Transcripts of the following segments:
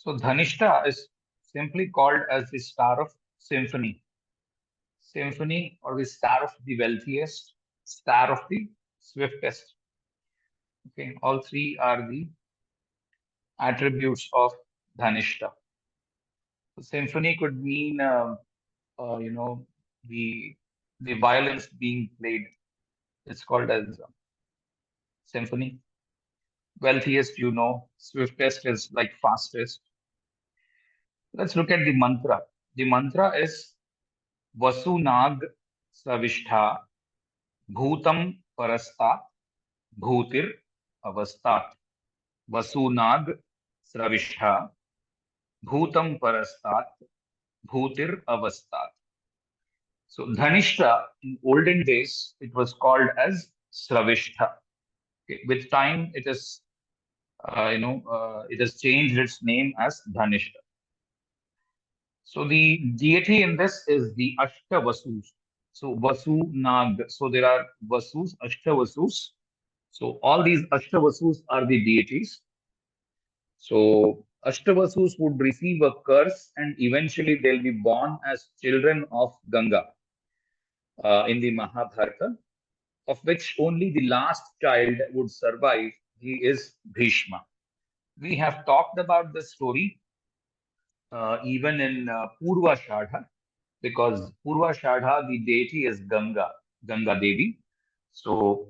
So Dhanishta is simply called as the star of symphony. Symphony, or the star of the wealthiest, star of the swiftest. Okay, all three are the attributes of Dhanishta. So symphony could mean, you know, the the violins being played. It's called as symphony. Wealthiest, swiftest is like fastest. Let's look at the mantra. The mantra is Vasunag Savishtha Bhutam Parastat Bhutir Avastat. Vasunag Sravishtha Bhutam Parastat Bhutir Avastat. So Dhanishta, in olden days, it was called as Sravishtha. Okay. With time, it has changed its name as Dhanishta. So the deity in this is the Ashtavasus. So Vasu Nag. So there are Vasus, Ashtavasus. So all these Ashtavasus are the deities. So Ashtavasus would receive a curse and eventually they'll be born as children of Ganga in the Mahabharata, of which only the last child would survive. He is Bhishma. We have talked about the story even in Purva Shadha, because Purva Shadha, the deity is Ganga, Ganga Devi. So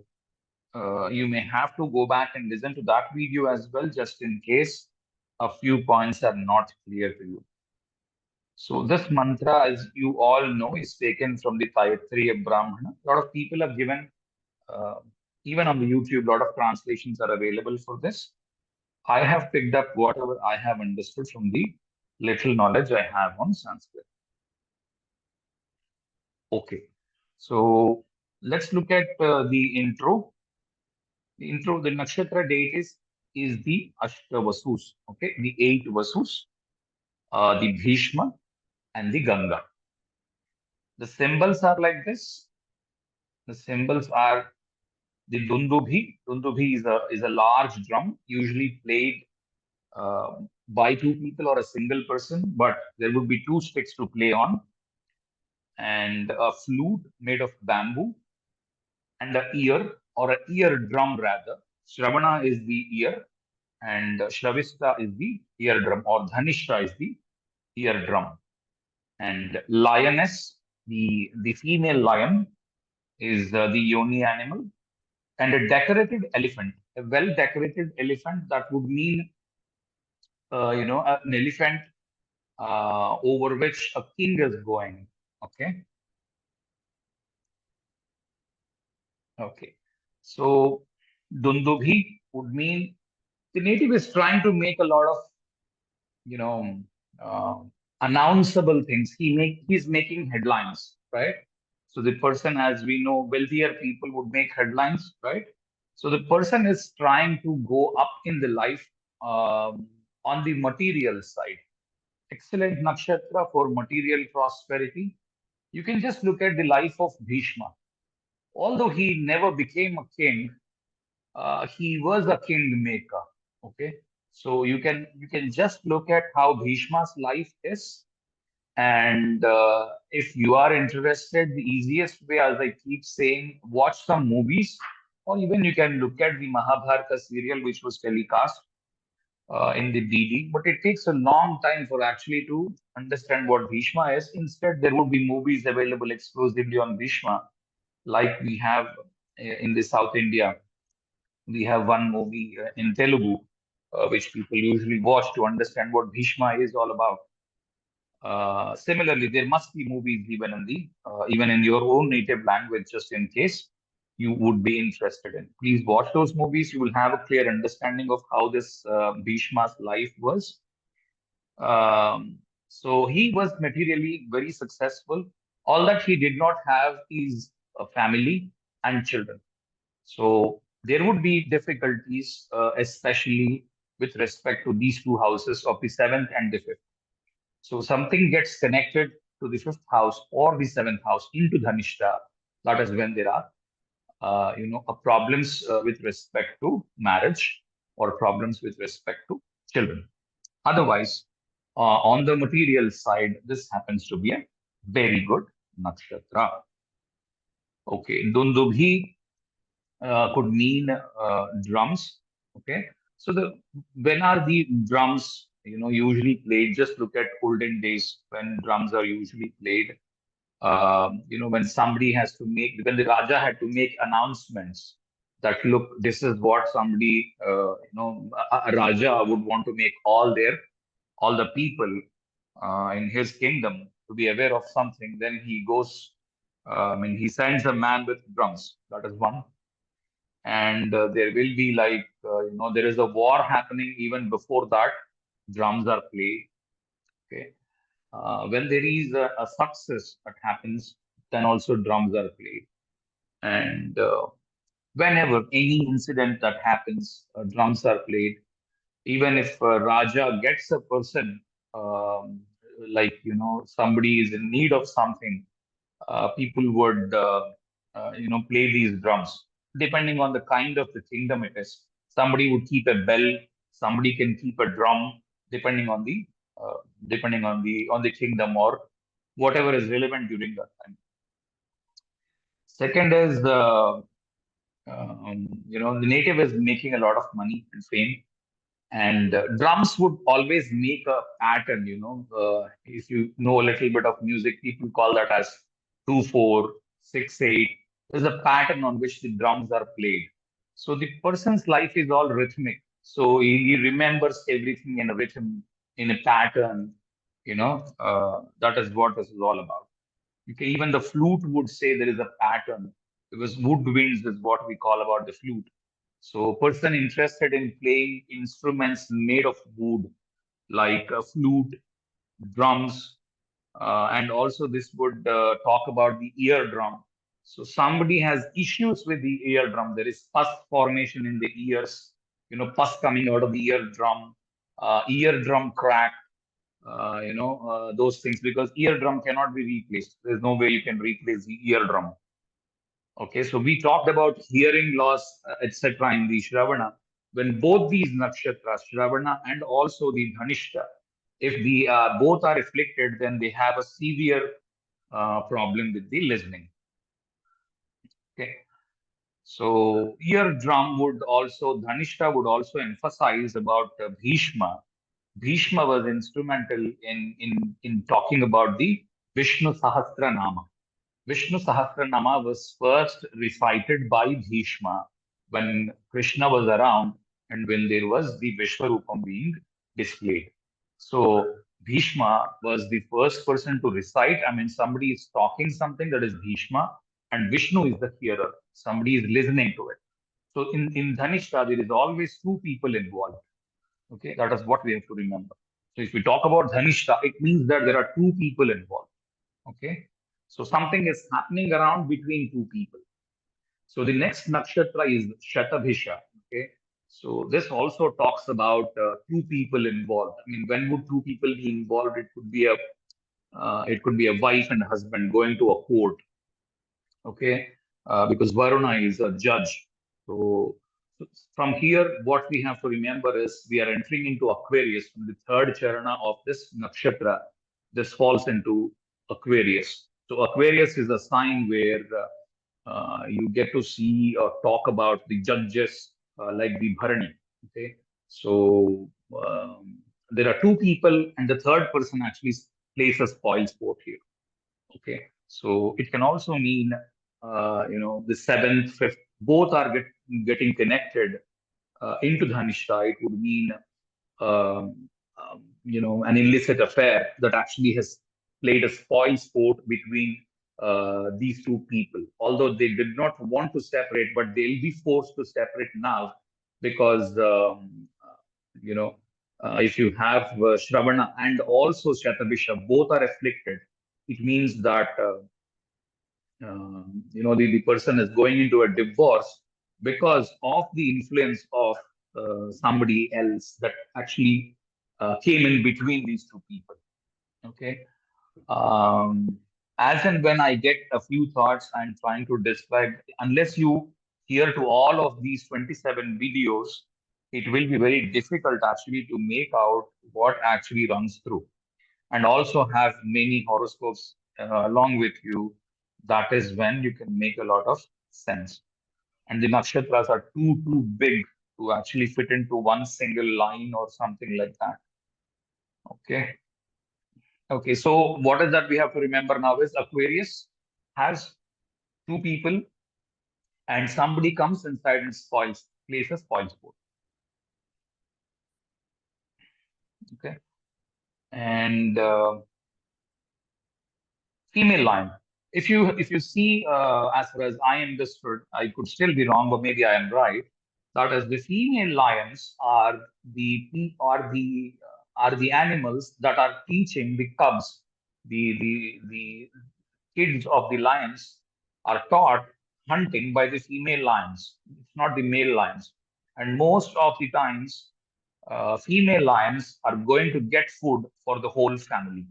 you may have to go back and listen to that video as well, just in case a few points are not clear to you. So this mantra, as you all know, is taken from the Taittiriya Brahmana. A lot of people have given, uh, even on the YouTube, a lot of translations are available for this. I have picked up whatever I have understood from the little knowledge I have on Sanskrit. Okay, so let's look at the intro. The nakshatra deities is the Ashtavasus, okay, the 8 Vasus, the Bhishma, and the Ganga. The symbols are like this. The symbols are the Dundubhi. Dundubhi is a large drum, usually played by 2 people or a single person, but there would be 2 sticks to play on, and a flute made of bamboo, and a ear, or a ear drum rather. Shravana is the ear, and Shravista is the eardrum, or Dhanishta is the eardrum. And lioness, the female lion, is the yoni animal, and a decorated elephant, a well decorated elephant, that would mean, an elephant over which a king is going. Okay. Okay. So Dundubhi would mean the native is trying to make a lot of, you know, uh, announceable things. He's making headlines, right? So the person, as we know, wealthier people would make headlines, right? So the person is trying to go up in the life on the material side. Excellent nakshatra for material prosperity. You can just look at the life of Bhishma. Although he never became a king, he was a kingmaker. Okay, so you can just look at how Bhishma's life is, and if you are interested, the easiest way, as I keep saying, watch some movies, or even you can look at the Mahabharata serial, which was telecast in the DD. But it takes a long time for actually to understand what Bhishma is. Instead, there would be movies available exclusively on Bhishma, like we have in the South India. We have one movie in Telugu, which people usually watch to understand what Bhishma is all about. Similarly, there must be movies even in your own native language, just in case you would be interested in. Please watch those movies. You will have a clear understanding of how this Bhishma's life was. So he was materially very successful. All that he did not have is a family and children. So there would be difficulties, especially with respect to these 2 houses of the seventh and the fifth. So something gets connected to the fifth house or the seventh house into Dhanishta. That is when there are, problems with respect to marriage or problems with respect to children. Otherwise, on the material side, this happens to be a very good nakshatra. Okay, Dundubhi could mean drums. Okay, so when are the drums usually played? Just look at olden days when drums are usually played. When somebody has to make, when the Raja had to make announcements that, look, this is what somebody, a Raja would want to make all the people in his kingdom to be aware of something, then he goes, he sends a man with drums. That is one. And there will be there is a war happening even before that, drums are played. Okay. When there is a success that happens, then also drums are played. And whenever any incident that happens, drums are played. Even if Raja gets a person, um, somebody is in need of something, people would, play these drums. Depending on the kind of the kingdom it is, somebody would keep a bell, somebody can keep a drum, depending on the uh, depending on the kingdom or whatever is relevant during that time. Second is the native is making a lot of money and fame, and drums would always make a pattern. If you know a little bit of music, people call that as 2/4, 6/8. There's a pattern on which the drums are played. So the person's life is all rhythmic. So he remembers everything in a rhythm, in a pattern. That is what this is all about. Okay, even the flute would say there is a pattern, because woodwinds is what we call about the flute. So, person interested in playing instruments made of wood, like a flute, drums, and also this would talk about the eardrum. So, somebody has issues with the eardrum. There is pus formation in the ears, pus coming out of the eardrum, eardrum crack, those things, because eardrum cannot be replaced. There's no way you can replace the eardrum. Okay, so we talked about hearing loss, etc. in the Shravana. When both these nakshatras, Shravana and also the Dhanishta, if the both are afflicted, then they have a severe problem with the listening. Okay, so eardrum would also, Dhanishta would also emphasize about Bhishma. Bhishma was instrumental in talking about the Vishnu Sahasranama. Vishnu Sahasranama was first recited by Bhishma when Krishna was around and when there was the Vishwarupam being displayed. So Bhishma was the first person to recite. Somebody is talking something, that is Bhishma, and Vishnu is the hearer. Somebody is listening to it. So in Dhanishta, there is always two people involved. Okay, that is what we have to remember. So if we talk about Dhanishta, it means that there are two people involved. Okay, so something is happening around between two people. So the next nakshatra is Shatabhisha. Okay, so this also talks about two people involved. When would two people be involved? It could be a wife and husband going to a court. Okay, because Varuna is a judge. So from here, what we have to remember is we are entering into Aquarius from the third charana of this nakshatra. This falls into Aquarius. So Aquarius is a sign where you get to see or talk about the judges like the Bharani. Okay, so there are two people, and the third person actually plays a spoil sport here. Okay, so it can also mean, the seventh, fifth, both are getting connected into Dhanishta. It would mean, an illicit affair that actually has played a spoil sport between these two people. Although they did not want to separate, but they'll be forced to separate now because, if you have Shravana and also Shatabisha, both are afflicted, it means that the person is going into a divorce because of the influence of somebody else that actually came in between these two people. Okay. Um, as and when I get a few thoughts, I'm trying to describe, unless you hear to all of these 27 videos, it will be very difficult actually to make out what actually runs through, and also have many horoscopes along with you. That is when you can make a lot of sense. And the nakshatras are too big to actually fit into one single line or something like that. Okay. Okay. So what is that we have to remember now is Aquarius has two people, and somebody comes inside and spoils, places spoils both. Okay. And female lion. If you see, as far as I understood, I could still be wrong, but maybe I am right. That is, the female lions are the animals that are teaching the cubs, the kids of the lions are taught hunting by the female lions. It's not the male lions, and most of the times, female lions are going to get food for the whole family.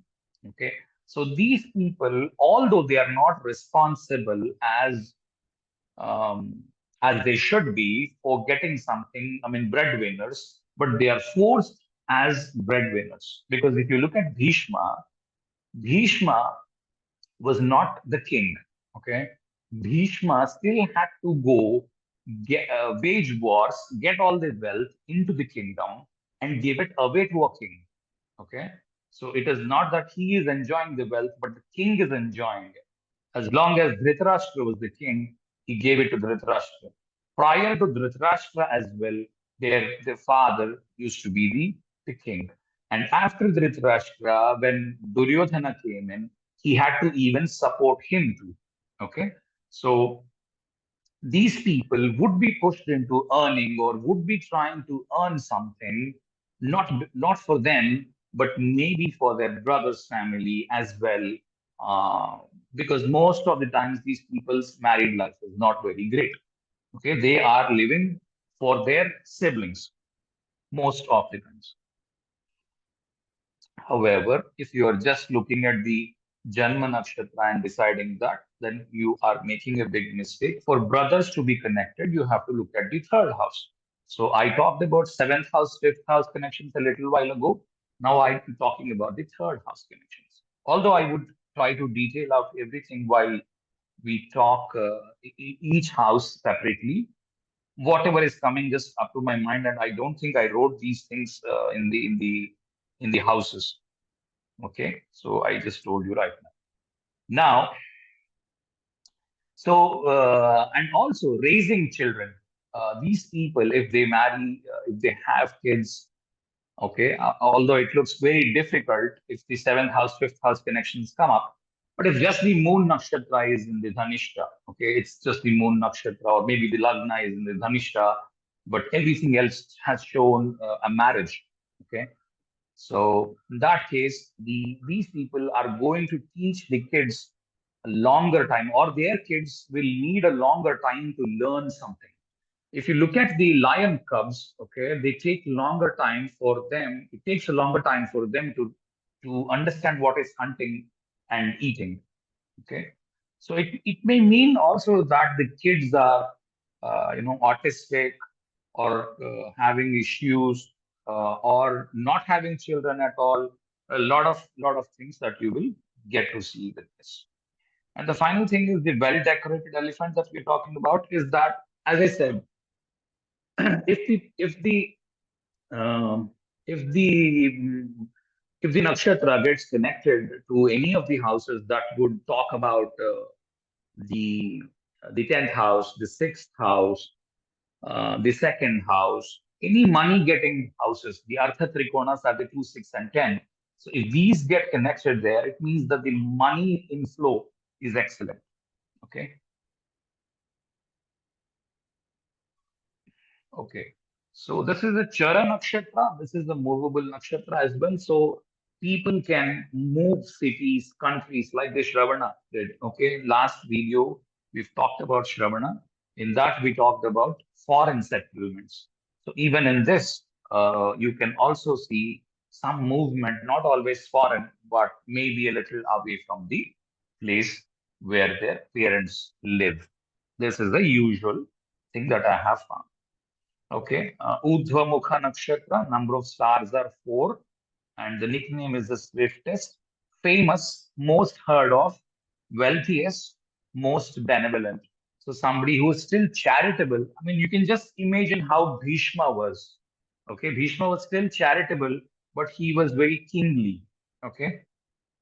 Okay, so these people, although they are not responsible um, as they should be for getting something, I mean, breadwinners, but they are forced as breadwinners. Because if you look at Bhishma was not the king. Okay, Bhishma still had to go wage wars, get all the wealth into the kingdom, and give it away to a king. Okay, so it is not that he is enjoying the wealth, but the king is enjoying it. As long as Dhritarashtra was the king, he gave it to Dhritarashtra. Prior to Dhritarashtra as well, their father used to be the king. And after Dhritarashtra, when Duryodhana came in, he had to even support him too. Okay. So these people would be pushed into earning or would be trying to earn something, not for them, but maybe for their brother's family as well. Because most of the times these people's married life is not very great. Okay, they are living for their siblings most of the times. However, if you are just looking at the Janma Nakshatra and deciding that, then you are making a big mistake. For brothers to be connected, you have to look at the third house. So I talked about seventh house, fifth house connections a little while ago. Now I'm talking about the third house connections. Although I would try to detail out everything while we talk each house separately, whatever is coming just up to my mind, and I don't think I wrote these things in the houses. Okay, so I just told you right now. Now, so and also raising children. These people, if they marry, if they have kids, okay, although it looks very difficult if the seventh house, fifth house connections come up, but if just the moon nakshatra is in the Dhanishta, okay, it's just the moon nakshatra, or maybe the lagna is in the Dhanishta, but everything else has shown a marriage, okay. So in that case, these people are going to teach the kids a longer time, or their kids will need a longer time to learn something. If you look at the lion cubs, okay, they take longer time for them. It takes a longer time for them to understand what is hunting and eating. Okay, so it may mean also that the kids are autistic, or having issues, or not having children at all. A lot of things that you will get to see with this. And the final thing is the well decorated elephant that we're talking about is that, as I said, if the um, if the if the nakshatra gets connected to any of the houses that would talk about the the 10th house, the 6th house, the second house, any money getting houses, the Artha Trikonas are the 2, 6, and 10. So if these get connected there, it means that the money inflow is excellent. Okay. Okay. So this is a Chara Nakshatra. This is the movable Nakshatra as well. So people can move cities, countries like the Shravana did. Okay. Last video, we've talked about Shravana. In that, we talked about foreign settlements. So even in this, you can also see some movement, not always foreign, but maybe a little away from the place where their parents live. This is the usual thing that I have found. Okay. Urdhva Mukha Nakshatra, number of stars are 4, and the nickname is the swiftest, famous, most heard of, wealthiest, most benevolent. So somebody who is still charitable. I mean, you can just imagine how Bhishma was. Okay, Bhishma was still charitable, but he was very kingly. Okay,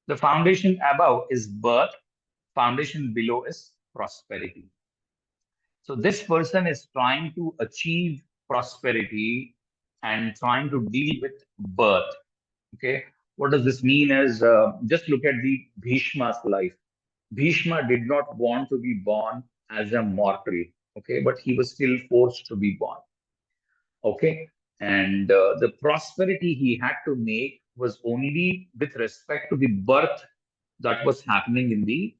the foundation above is birth, foundation below is prosperity. So this person is trying to achieve prosperity and trying to deal with birth. Okay, what does this mean? Is just look at the Bhishma's life. Bhishma did not want to be born as a mortal. Okay, but he was still forced to be born. Okay, and the prosperity he had to make was only with respect to the birth that was happening in the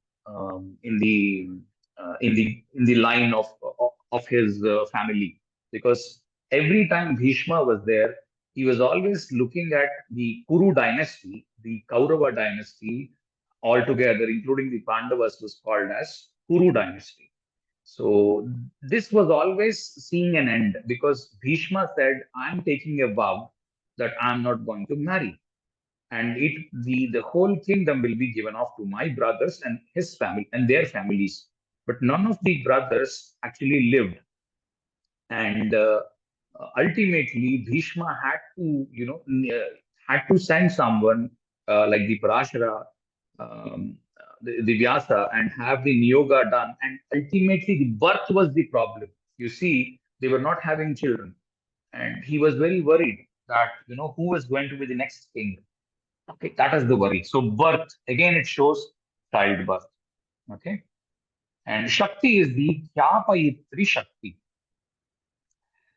in the line of his family, because every time Bhishma was there, he was always looking at the Kuru dynasty, the Kaurava dynasty altogether, including the Pandavas, was called as Kuru dynasty. So this was always seeing an end, because Bhishma said, "I'm taking a vow that I'm not going to marry, and the whole kingdom will be given off to my brothers and his family and their families." But none of the brothers actually lived, and ultimately Bhishma had to, had to send someone like the Parashara, the Vyasa, and have the Niyoga done. And ultimately, the birth was the problem. You see, they were not having children, and he was very worried that, who was going to be the next king. Okay, that is the worry. So birth, again, it shows childbirth. Okay, and Shakti is the Kyapayitri Shakti.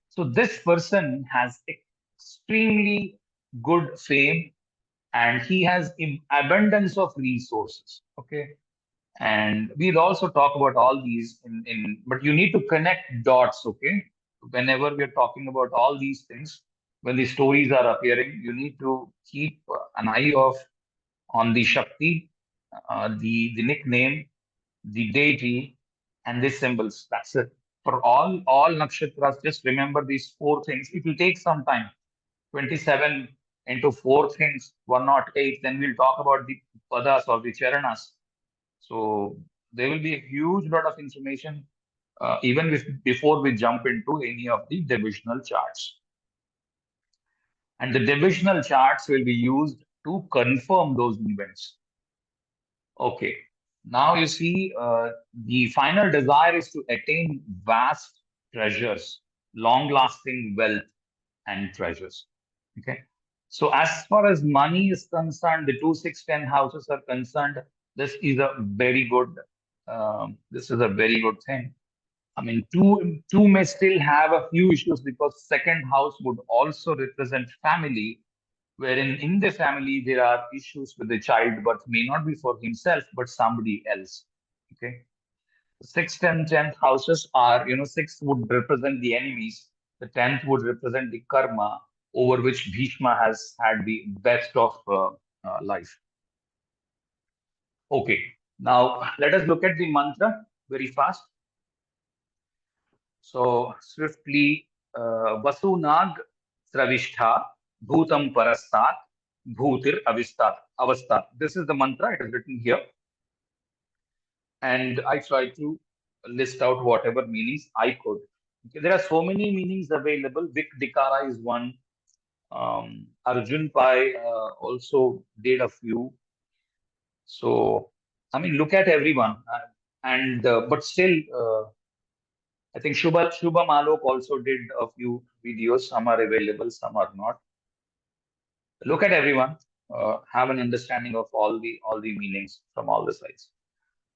So this person has extremely good fame, and he has abundance of resources. Okay, and we'll also talk about all these but you need to connect dots. Okay, whenever we're talking about all these things, when the stories are appearing, you need to keep an eye of on the Shakti, the nickname, the deity, and the symbols. That's it. For all nakshatras, just remember these 4 things. It will take some time. 27 into 4 things, 108. Then we'll talk about the padas or the charanas. So there will be a huge lot of information, before we jump into any of the divisional charts. And the divisional charts will be used to confirm those events. Okay. Now you see, the final desire is to attain vast treasures, long-lasting wealth and treasures. Okay. So as far as money is concerned, the 2, 6, 10 houses are concerned. This is a very good. This is a very good thing. I mean, two may still have a few issues, because second house would also represent family, wherein in the family there are issues with the child, but may not be for himself, but somebody else. Okay. Sixth and 10th houses are, sixth would represent the enemies, the 10th would represent the karma over which Bhishma has had the best of life. Okay. Now let us look at the mantra very fast. So swiftly, Vasunag Sravishtha Bhutam Parastat Bhutir Avastat. This is the mantra. It is written here, and I try to list out whatever meanings I could. Okay, there are so many meanings available. Vik Dikara is one. Arjun Pai also did a few. So I mean, look at everyone, and but still. I think Shubham Alok also did a few videos. Some are available, some are not. Look at everyone. Have an understanding of all the meanings from all the sides.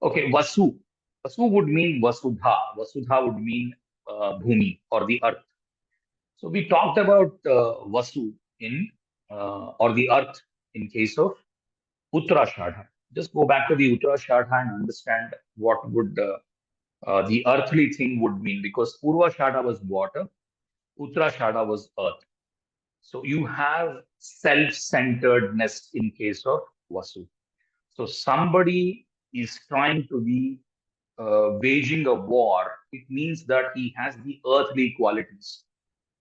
Okay, Vasu. Vasu would mean Vasudha. Vasudha would mean Bhumi or the earth. So we talked about Vasu in or the earth in case of Uttarashadha. Just go back to the Uttarashadha and understand what would the earthly thing would mean, because Purvashadha was water, Uttarashadha was earth. So you have self-centeredness in case of Vasu. So somebody is trying to be waging a war. It means that he has the earthly qualities.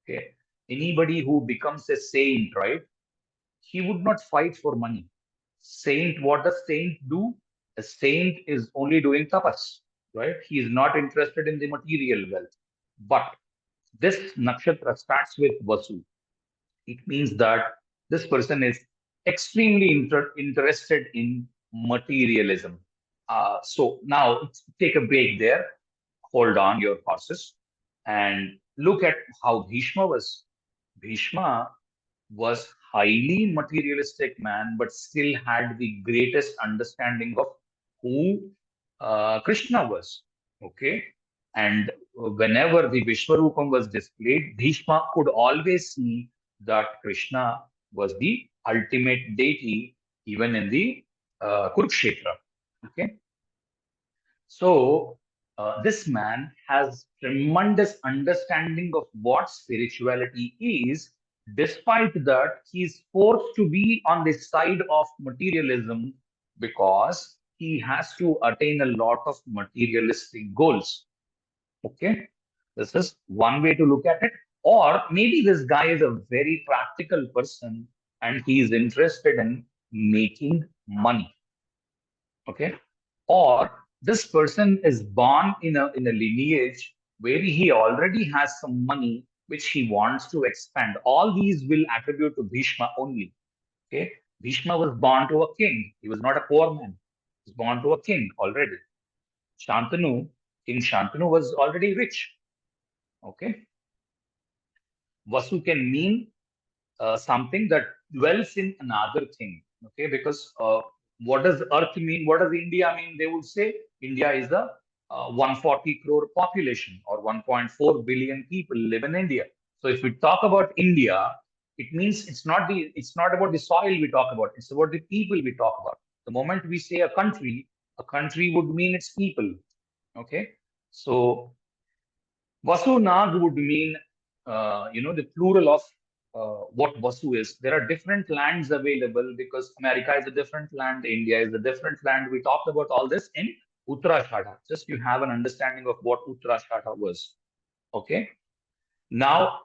Okay. Anybody who becomes a saint, right? He would not fight for money. Saint, what does saint do? A saint is only doing tapas, right? He is not interested in the material wealth. But this nakshatra starts with Vasu. It means that this person is extremely interested in materialism. So now let's take a break there, hold on your horses, and look at how Bhishma was. Bhishma was highly materialistic man, but still had the greatest understanding of who Krishna was. Okay. And whenever the Vishwarupam was displayed, Bhishma could always see that Krishna was the ultimate deity, even in the Kurukshetra. Okay. So this man has tremendous understanding of what spirituality is. Despite that, he is forced to be on the side of materialism because he has to attain a lot of materialistic goals. Okay, this is one way to look at it. Or maybe this guy is a very practical person and he is interested in making money. Okay, or this person is born in a lineage where he already has some money which he wants to expand. All these will attribute to Bhishma only. Okay, Bhishma was born to a king. He was not a poor man. He was born to a king already. Shantanu, King Shantanu was already rich. Okay, Vasu can mean something that dwells in another thing. Okay, because what does Earth mean? What does India mean? They would say India is a 140 crore population, or 1.4 billion people live in India. So if we talk about India, it means it's not about the soil we talk about. It's about the people we talk about. The moment we say a country would mean its people. Okay, so Vasu Nag would mean, the plural of what Vasu is. There are different lands available because America is a different land, India is a different land. We talked about all this in Uttarashadha. Just you have an understanding of what Uttarashadha was. Okay. Now,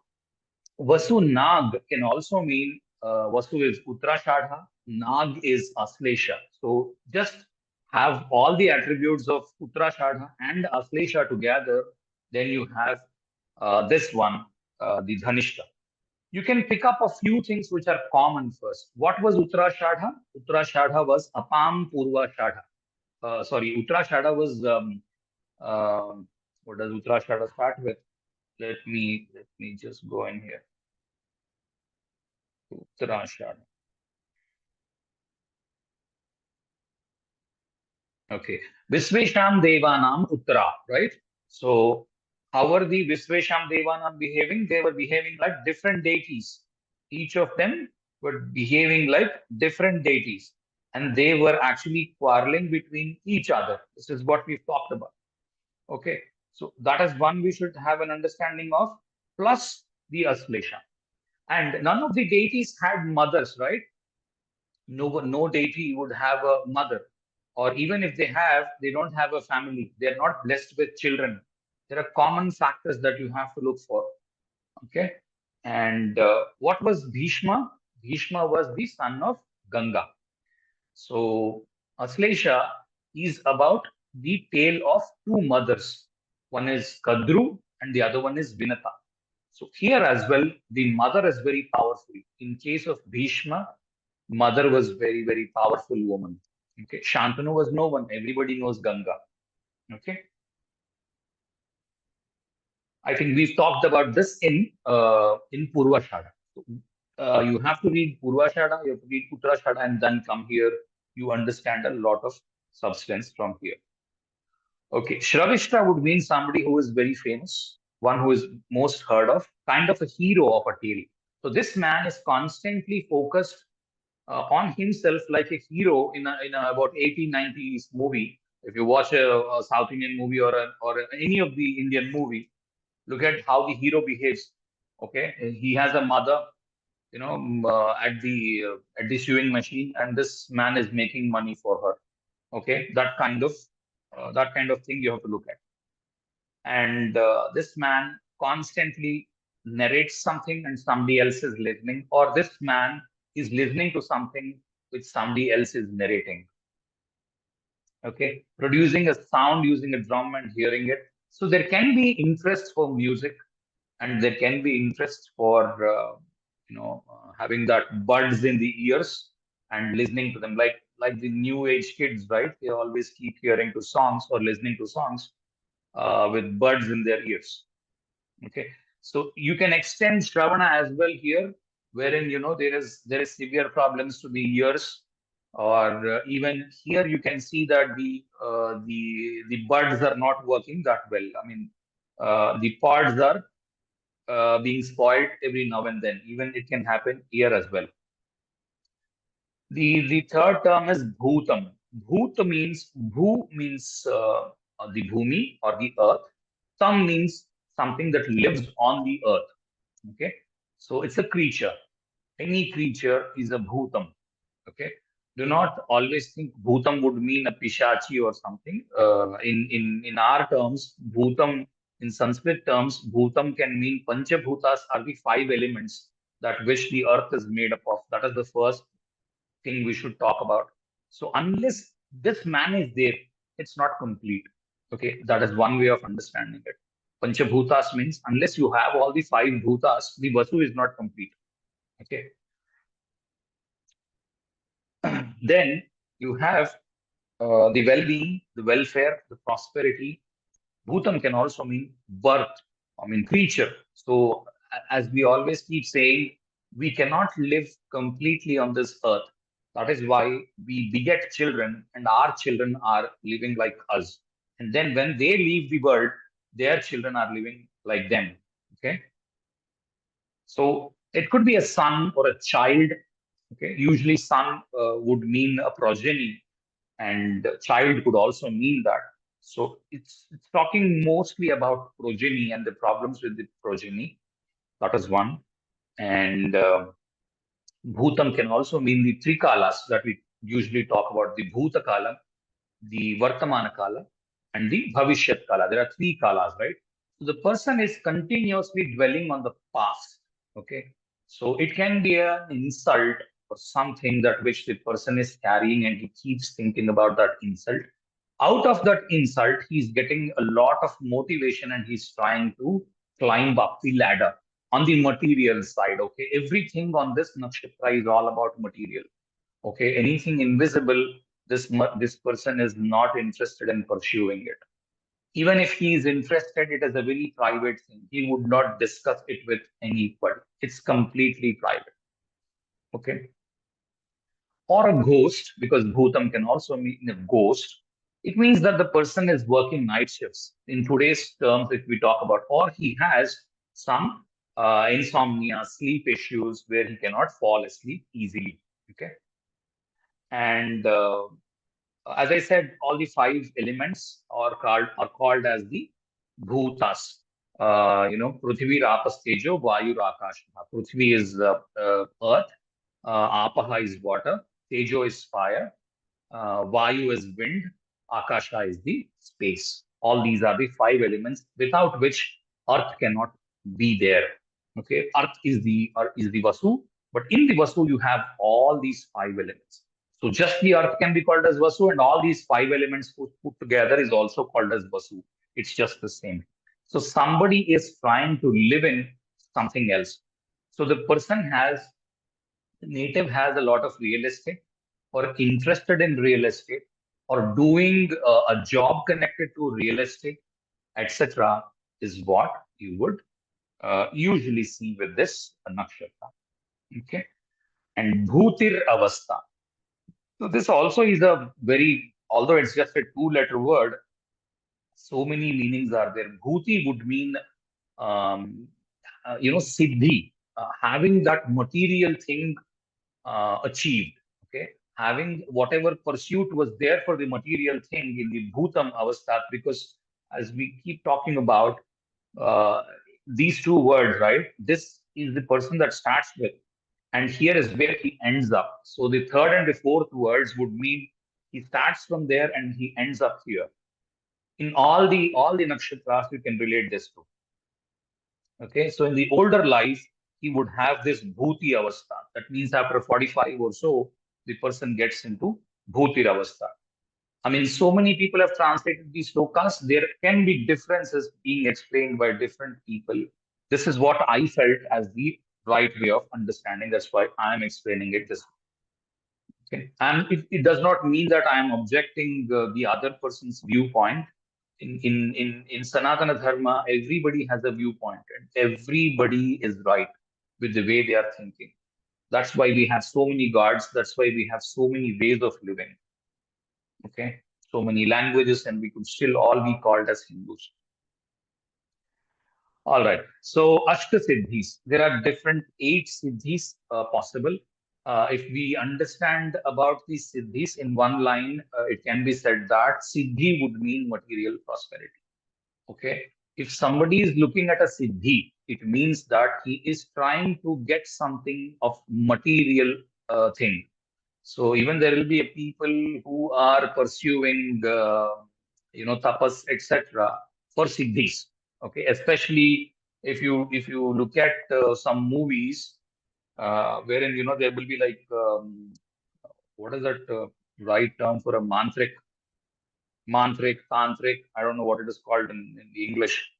Vasu Nag can also mean Vasu is Uttarashadha, Nag is Aslesha. So just have all the attributes of Uttarashadha and Aslesha together, then you have this one, the Dhanishta. You can pick up a few things which are common first. What was Uttarashadha? Uttarashadha was Apam Purvashadha. Sorry, Uttarashadha was, what does Uttarashadha start with? Let me just go in here. Uttarashadha. Okay. Visvesham Devanam Uttara, right? So, how are the Visvesham Devanam behaving? They were behaving like different deities. Each of them were behaving like different deities. And they were actually quarreling between each other. This is what we've talked about. Okay. So, that is one we should have an understanding of, plus the Aslesha. And none of the deities had mothers, right? No deity would have a mother, or even if they have, they don't have a family. They're not blessed with children. There are common factors that you have to look for. Okay, and what was Bhishma? Bhishma was the son of Ganga. So Aslesha is about the tale of two mothers. One is Kadru and the other one is Vinata. So here as well, the mother is very powerful. In case of Bhishma, mother was very, very powerful woman. Okay. Shantanu was no one. Everybody knows Ganga. Okay. I think we've talked about this in Purvashada. So, you have to read Purvashada, you have to read Uttarashada, and then come here. You understand a lot of substance from here. Okay. Shravishta would mean somebody who is very famous, one who is most heard of, kind of a hero of a tale. So this man is constantly focused on himself like a hero in a about 1890s movie. If you watch a South Indian movie or any of the Indian movie, look at how the hero behaves. Okay, he has a mother, at the sewing machine, and this man is making money for her. Okay, that kind of thing you have to look at. And this man constantly narrates something and somebody else is listening, or this man is listening to something which somebody else is narrating. Okay, producing a sound using a drum and hearing it. So there can be interest for music, and there can be interest for having that buds in the ears and listening to them, like the new age kids, right? They always keep hearing to songs or listening to songs with buds in their ears. Okay, so you can extend Shravana as well here, wherein there is severe problems to the ears, or even here you can see that the buds are not working that well. I mean, the pods are being spoiled every now and then. Even it can happen here as well. The third term is bhutam. Bhut means bhu means the bhumi or the earth. Tam means something that lives on the earth. Okay, so it's a creature. Any creature is a bhutam. Okay, do not always think bhutam would mean a pishachi or something. In our terms, bhutam, in Sanskrit terms, bhutam can mean panchabhutas are the five elements that which the earth is made up of. That is the first thing we should talk about. So unless this man is there, it's not complete. Okay, that is one way of understanding it. Panchabhutas means unless you have all the five bhutas, the vasu is not complete. Okay. Then you have the well-being, the welfare, the prosperity. Bhutam can also mean birth, I mean creature. So as we always keep saying, we cannot live completely on this earth. That is why we beget children, and our children are living like us. And then when they leave the world, their children are living like them. Okay. So it could be a son or a child. Okay. Usually son would mean a progeny, and child could also mean that. So it's talking mostly about progeny and the problems with the progeny. That is one. And bhutam can also mean the three kalas that we usually talk about: the bhuta kala, the vartamana kala, and the bhavishyat kala. There are three kalas, right? So the person is continuously dwelling on the past. Okay, so it can be an insult or something that which the person is carrying, and he keeps thinking about that insult. Out of that insult, he's getting a lot of motivation, and he's trying to climb up the ladder on the material side. Okay, everything on this nakshatra is all about material. Okay, anything invisible, this person is not interested in pursuing it. Even if he is interested, it is a very private thing. He would not discuss it with anybody. It's completely private. Okay, or a ghost, because bhutam can also mean a ghost. It means that the person is working night shifts. In today's terms, if we talk about, or he has some insomnia, sleep issues where he cannot fall asleep easily. Okay, and as I said, all the five elements are called as the bhutas. Prithvi, Rapas, Tejo, Vayu, Akash. Prithvi is earth, Apaha is water, Tejo is fire, Vayu is wind, Akasha is the space. All these are the five elements without which earth cannot be there. Okay, earth is the Vasu, but in the Vasu you have all these five elements. So just the earth can be called as Vasu, and all these five elements put together is also called as Vasu. It's just the same. So somebody is trying to live in something else. So the native has a lot of real estate, or interested in real estate, or doing a job connected to real estate, etc., is what you would usually see with this nakshatra. Okay, and bhutir avastha. So this also is a very, although it's just a two-letter word, so many meanings are there. Bhuti would mean, siddhi, having that material thing achieved. Okay, having whatever pursuit was there for the material thing in the bhutam avastha, because as we keep talking about uh, these two words, right? This is the person that starts with, and here is where he ends up. So the third and the fourth words would mean he starts from there and he ends up here. In all the nakshatras, you can relate this to. Okay, so in the older life, he would have this bhuti avastha. That means after 45 or so, the person gets into bhuti avastha. I mean, so many people have translated these slokas. There can be differences being explained by different people. This is what I felt as the right way of understanding. That's why I am explaining it this way. Okay. And it does not mean that I am objecting the other person's viewpoint. In Sanatana Dharma, everybody has a viewpoint and everybody is right with the way they are thinking. That's why we have so many gods. That's why we have so many ways of living. Okay. So many languages, and we could still all be called as Hindus. All right. So Ashta Siddhis, there are different 8 Siddhis possible. If we understand about these Siddhis in one line, it can be said that Siddhi would mean material prosperity. Okay. If somebody is looking at a Siddhi, it means that he is trying to get something of material thing. So even there will be people who are pursuing, tapas, etc., for siddhis. Okay, especially if you look at some movies wherein there will be like what is that right term for a tantric. I don't know what it is called in the English.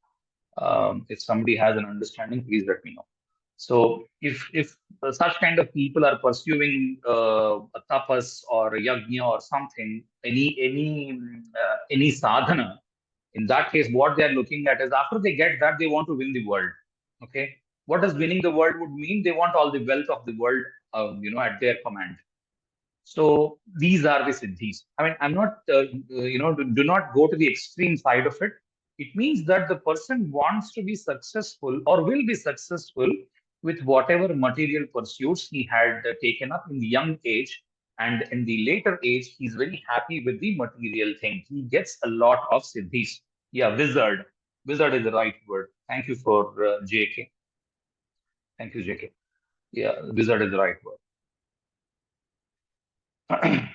If somebody has an understanding, please let me know. So if such kind of people are pursuing a tapas or a yajna or something, any sadhana, in that case, what they are looking at is after they get that, they want to win the world. Okay, what does winning the world would mean? They want all the wealth of the world, at their command. So these are the siddhis. I mean, I'm not, do not go to the extreme side of it. It means that the person wants to be successful or will be successful with whatever material pursuits he had taken up in the young age. And in the later age, he's very happy with the material thing. He gets a lot of siddhis. Yeah, wizard. Wizard is the right word. Thank you for JK. Thank you, JK. Yeah, wizard is the right word. I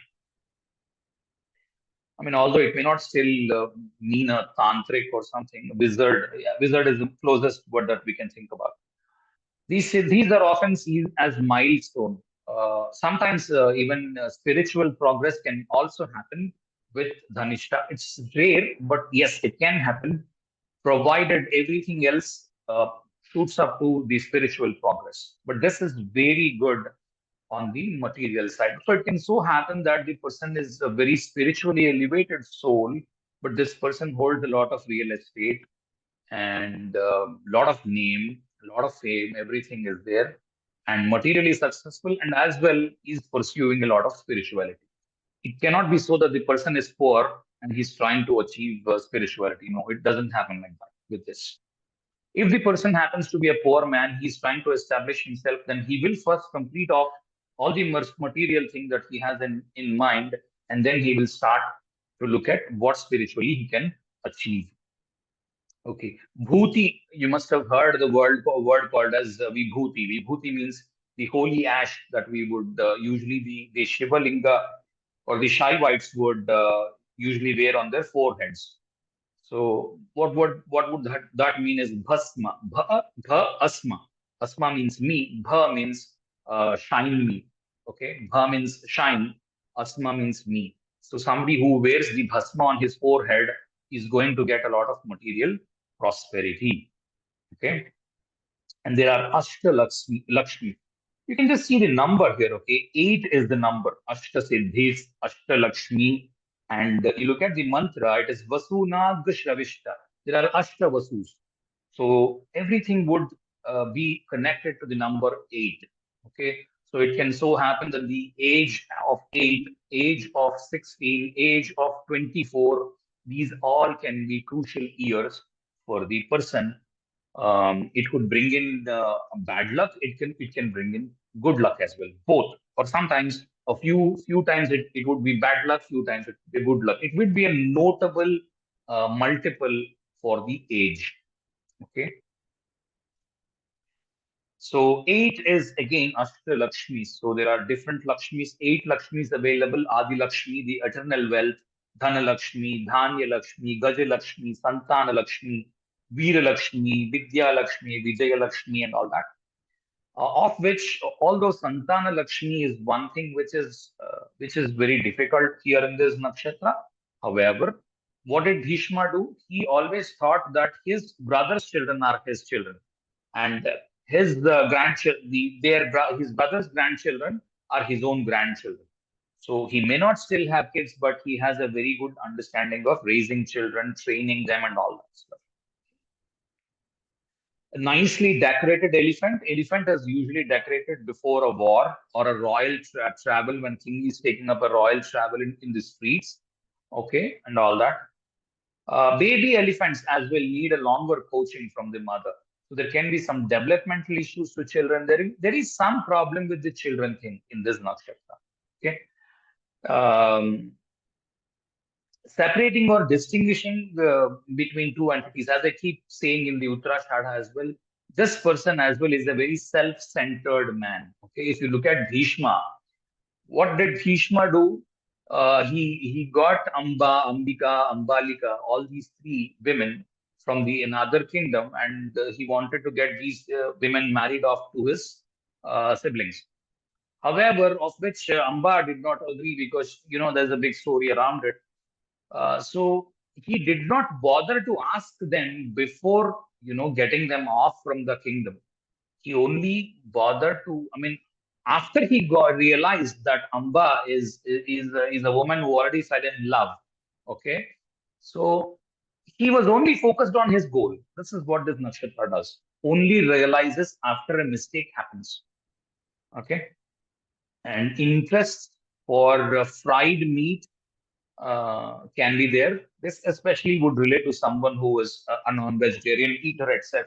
mean, although it may not still mean a tantric or something, wizard, yeah, wizard is the closest word that we can think about. These siddhis are often seen as milestone. Sometimes even spiritual progress can also happen with Dhanishta. It's rare, but yes, it can happen, provided everything else shoots up to the spiritual progress. But this is very good on the material side. So it can so happen that the person is a very spiritually elevated soul, but this person holds a lot of real estate and a lot of name, a lot of fame, everything is there, and materially successful, and as well is pursuing a lot of spirituality. It cannot be so that the person is poor and he's trying to achieve spirituality. No, it doesn't happen like that with this. If the person happens to be a poor man, he's trying to establish himself, then he will first complete off all the material thing that he has in mind, and then he will start to look at what spiritually he can achieve. Okay. Bhuti, you must have heard the word called as Vibhuti. Vibhuti means the holy ash that we would usually the Shiva Linga or the Shaivites would usually wear on their foreheads. So what would that mean is bhasma. Bha asma. Asma means me. Bha means shine me. Okay. Bha means shine. Asma means me. So somebody who wears the bhasma on his forehead is going to get a lot of material prosperity. Okay. And there are Lakshmi. You can just see the number here. Okay. 8 is the number. Ashta Siddhis, Ashta Lakshmi. And you look at the mantra, it is Vasunag Shravishta. There are Ashta Vasus. So everything would be connected to the number 8. Okay. So it can so happen that the age of 8, age of 16, age of 24, these all can be crucial years for the person. It could bring in bad luck. It can bring in good luck as well, both. Or sometimes a few times it would be bad luck, few times it would be good luck. It would be a notable multiple for the age. Okay. So 8 is again Ashta Lakshmi. So there are different Lakshmis, 8 Lakshmis available. Adi Lakshmi, the eternal wealth, Dhana Lakshmi, Dhanya Lakshmi, Gaja Lakshmi, Santana Lakshmi. Veera Lakshmi, Vidya Lakshmi, Vijaya Lakshmi, and all that. Of which, although Santana Lakshmi is one thing which is very difficult here in this nakshatra. However, what did Bhishma do? He always thought that his brother's children are his children, and his grandchildren, his brother's grandchildren are his own grandchildren. So he may not still have kids, but he has a very good understanding of raising children, training them, and all that stuff. A nicely decorated elephant. Elephant is usually decorated before a war or a royal travel when king is taking up a royal travel in the streets. Okay, and all that. Baby elephants as well need a longer coaching from the mother. So there can be some developmental issues to children. There is some problem with the children thing in this nakshatra. Okay. Um, Separating or distinguishing between two entities, as I keep saying in the Uttarashadha as well, this person as well is a very self-centered man. Okay, if you look at Bhishma, what did Bhishma do? He got Amba, Ambika, Ambalika, all these three women from the another kingdom, and he wanted to get these women married off to his siblings. However, of which Amba did not agree because there's a big story around it. So he did not bother to ask them before getting them off from the kingdom. He only bothered to, I mean, after he got realized that Amba is a woman who already fell in love. Okay, so he was only focused on his goal. This is what this nakshatra does. Only realizes after a mistake happens. Okay, and interest for fried meat can be there. This especially would relate to someone who is a non-vegetarian eater, etc.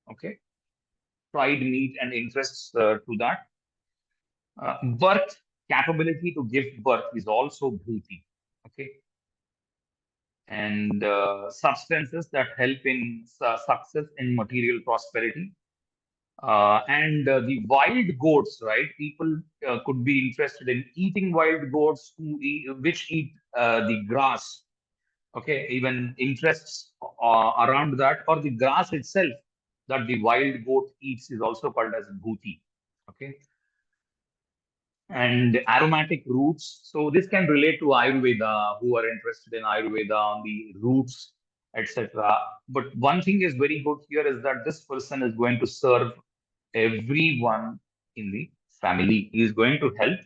Okay, fried meat and interests to that. Birth, capability to give birth is also bhuti. Okay, and substances that help in success in material prosperity. And the wild goats, right? People could be interested in eating wild goats which eat the grass. Okay, even interests around that, or the grass itself that the wild goat eats is also called as bhuti. Okay, and aromatic roots. So this can relate to Ayurveda, who are interested in Ayurveda on the roots, etc. But one thing is very good here is that this person is going to serve everyone in the family. He is going to help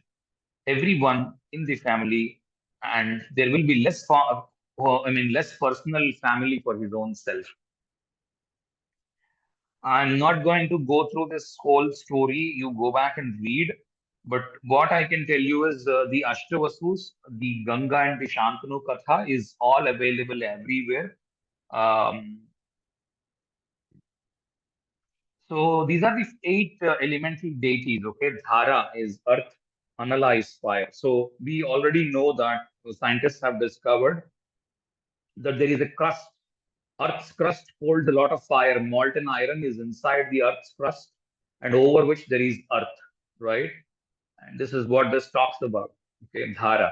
everyone in the family, and there will be less personal family for his own self. I'm not going to go through this whole story. You go back and read. But what I can tell you is the Ashtavasus, the Ganga and the Shantanu Katha is all available everywhere. Um, so these are the eight elemental deities. Okay, Dhara is earth, Anala is fire. So we already know that scientists have discovered that there is a crust. Earth's crust holds a lot of fire. Molten iron is inside the Earth's crust, and over which there is Earth, right? And this is what this talks about. Okay, Dhara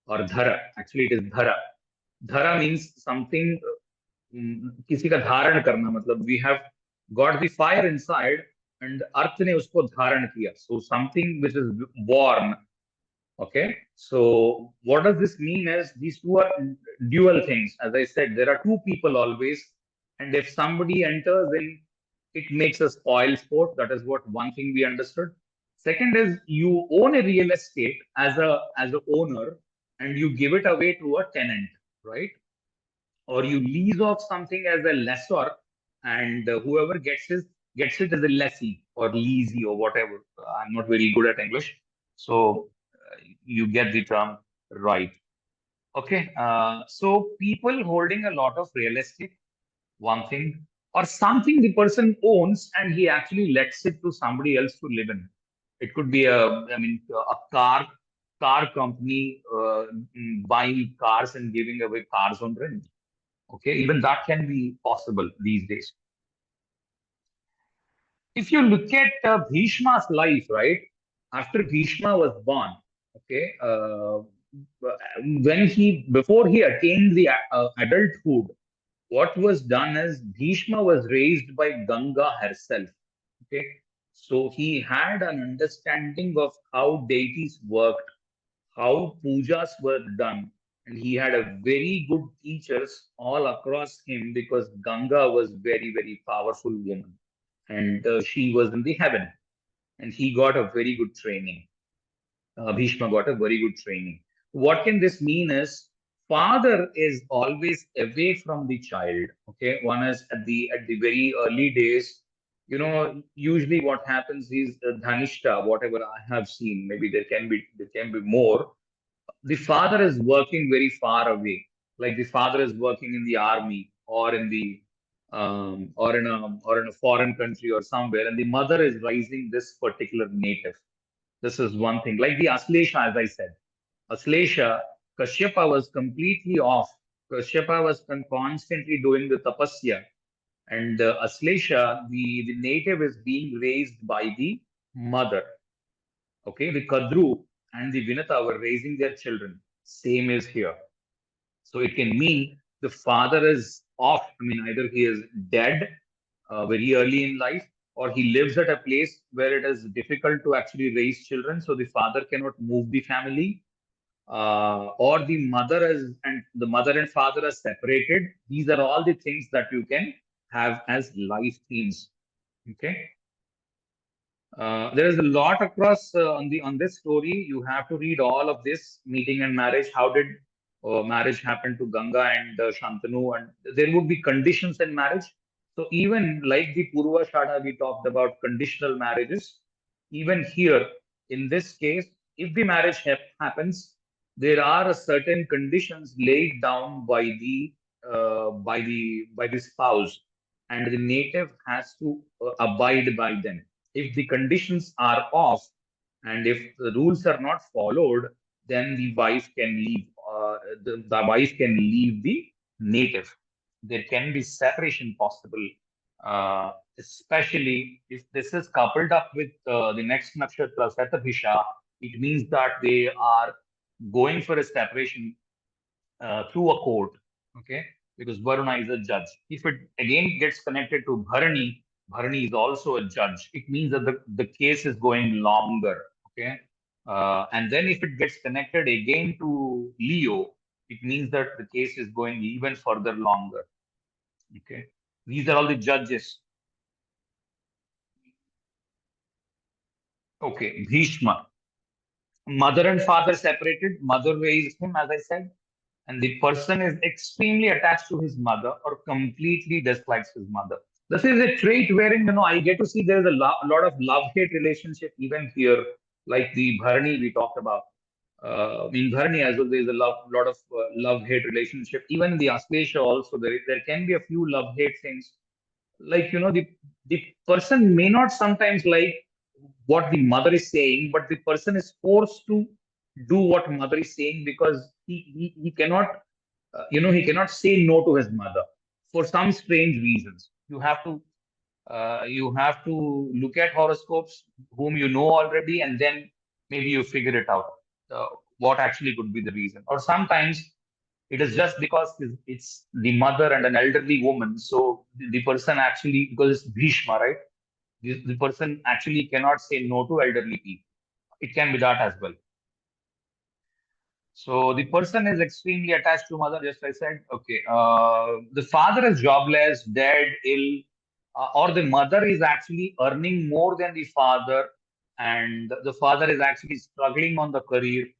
or Dhara. Actually, it is Dhara. Dhara means something. किसी का धारण करना मतलब we have got the fire inside and Earth ने उसको धारण किया. So something which is born. Okay, so what does this mean is these two are dual things. As I said, there are two people always, and if somebody enters in, it makes a spoil sport. That is what one thing we understood. Second is you own a real estate as a owner, and you give it away to a tenant, right? Or you lease off something as a lessor, and whoever gets it as a lessee or leasee or whatever. I'm not very good at English, so you get the term right. Okay, so people holding a lot of real estate, one thing, or something the person owns and he actually lets it to somebody else to live in. It could be a car company buying cars and giving away cars on rent. Okay, even that can be possible these days. If you look at Bhishma's life, right, after Bhishma was born, okay, before he attained the adulthood, what was done is Bhishma was raised by Ganga herself. Okay, so he had an understanding of how deities worked, how pujas were done, and he had a very good teachers all across him because Ganga was very, very powerful woman, and she was in the heaven, and he got a very good training. Bhishma got a very good training. What can this mean is father is always away from the child. Okay, one is at the very early days. Usually what happens is Dhanishta, whatever I have seen, maybe there can be more. The father is working very far away, like the father is working in the army or in the or in a foreign country or somewhere, and the mother is raising this particular native. This is one thing. Like the Aslesha, as I said, Aslesha, Kashyapa was completely off. Kashyapa was constantly doing the tapasya, and Aslesha, the native, is being raised by the mother. Okay, the Kadru and the Vinata were raising their children. Same is here. So it can mean the father is off. I mean, either he is dead very early in life, or he lives at a place where it is difficult to actually raise children, so the father cannot move the family, or the mother and father are separated. These are all the things that you can have as life themes. Okay. There is a lot across on this story. You have to read all of this meeting and marriage. How did marriage happen to Ganga and Shantanu? And there would be conditions in marriage. So even like the Purva Shada, we talked about conditional marriages. Even here, in this case, if the marriage happens, there are a certain conditions laid down by the spouse, and the native has to abide by them. If the conditions are off and if the rules are not followed, then the wife can leave the native. There can be separation possible, especially if this is coupled up with the next nakshatra, Satabhisha. It means that they are going for a separation through a court, okay? Because Varuna is a judge. If it again gets connected to Bharani, Bharani is also a judge. It means that the case is going longer, okay? And then if it gets connected again to Leo, it means that the case is going even further longer, okay? These are all the judges. Okay, Bhishma. Mother and father separated. Mother raised him, as I said, and the person is extremely attached to his mother or completely dislikes his mother. This is a trait wherein I get to see there is a lot of love-hate relationship even here, like the Bharani we talked about. In Bharani as well, there is a lot of love-hate relationship. Even in the Aslesha also, there can be a few love-hate things. Like the person may not sometimes like what the mother is saying, but the person is forced to do what mother is saying because he cannot he cannot say no to his mother for some strange reasons. You have to look at horoscopes whom you know already, and then maybe you figure it out, what actually could be the reason. Or sometimes it is just because it's the mother and an elderly woman, so the person actually, because it's Bhishma, right? The person actually cannot say no to elderly people. It can be that as well. So the person is extremely attached to mother, just I said. Okay. The father is jobless, dead, ill, or the mother is actually earning more than the father, and the father is actually struggling on the career.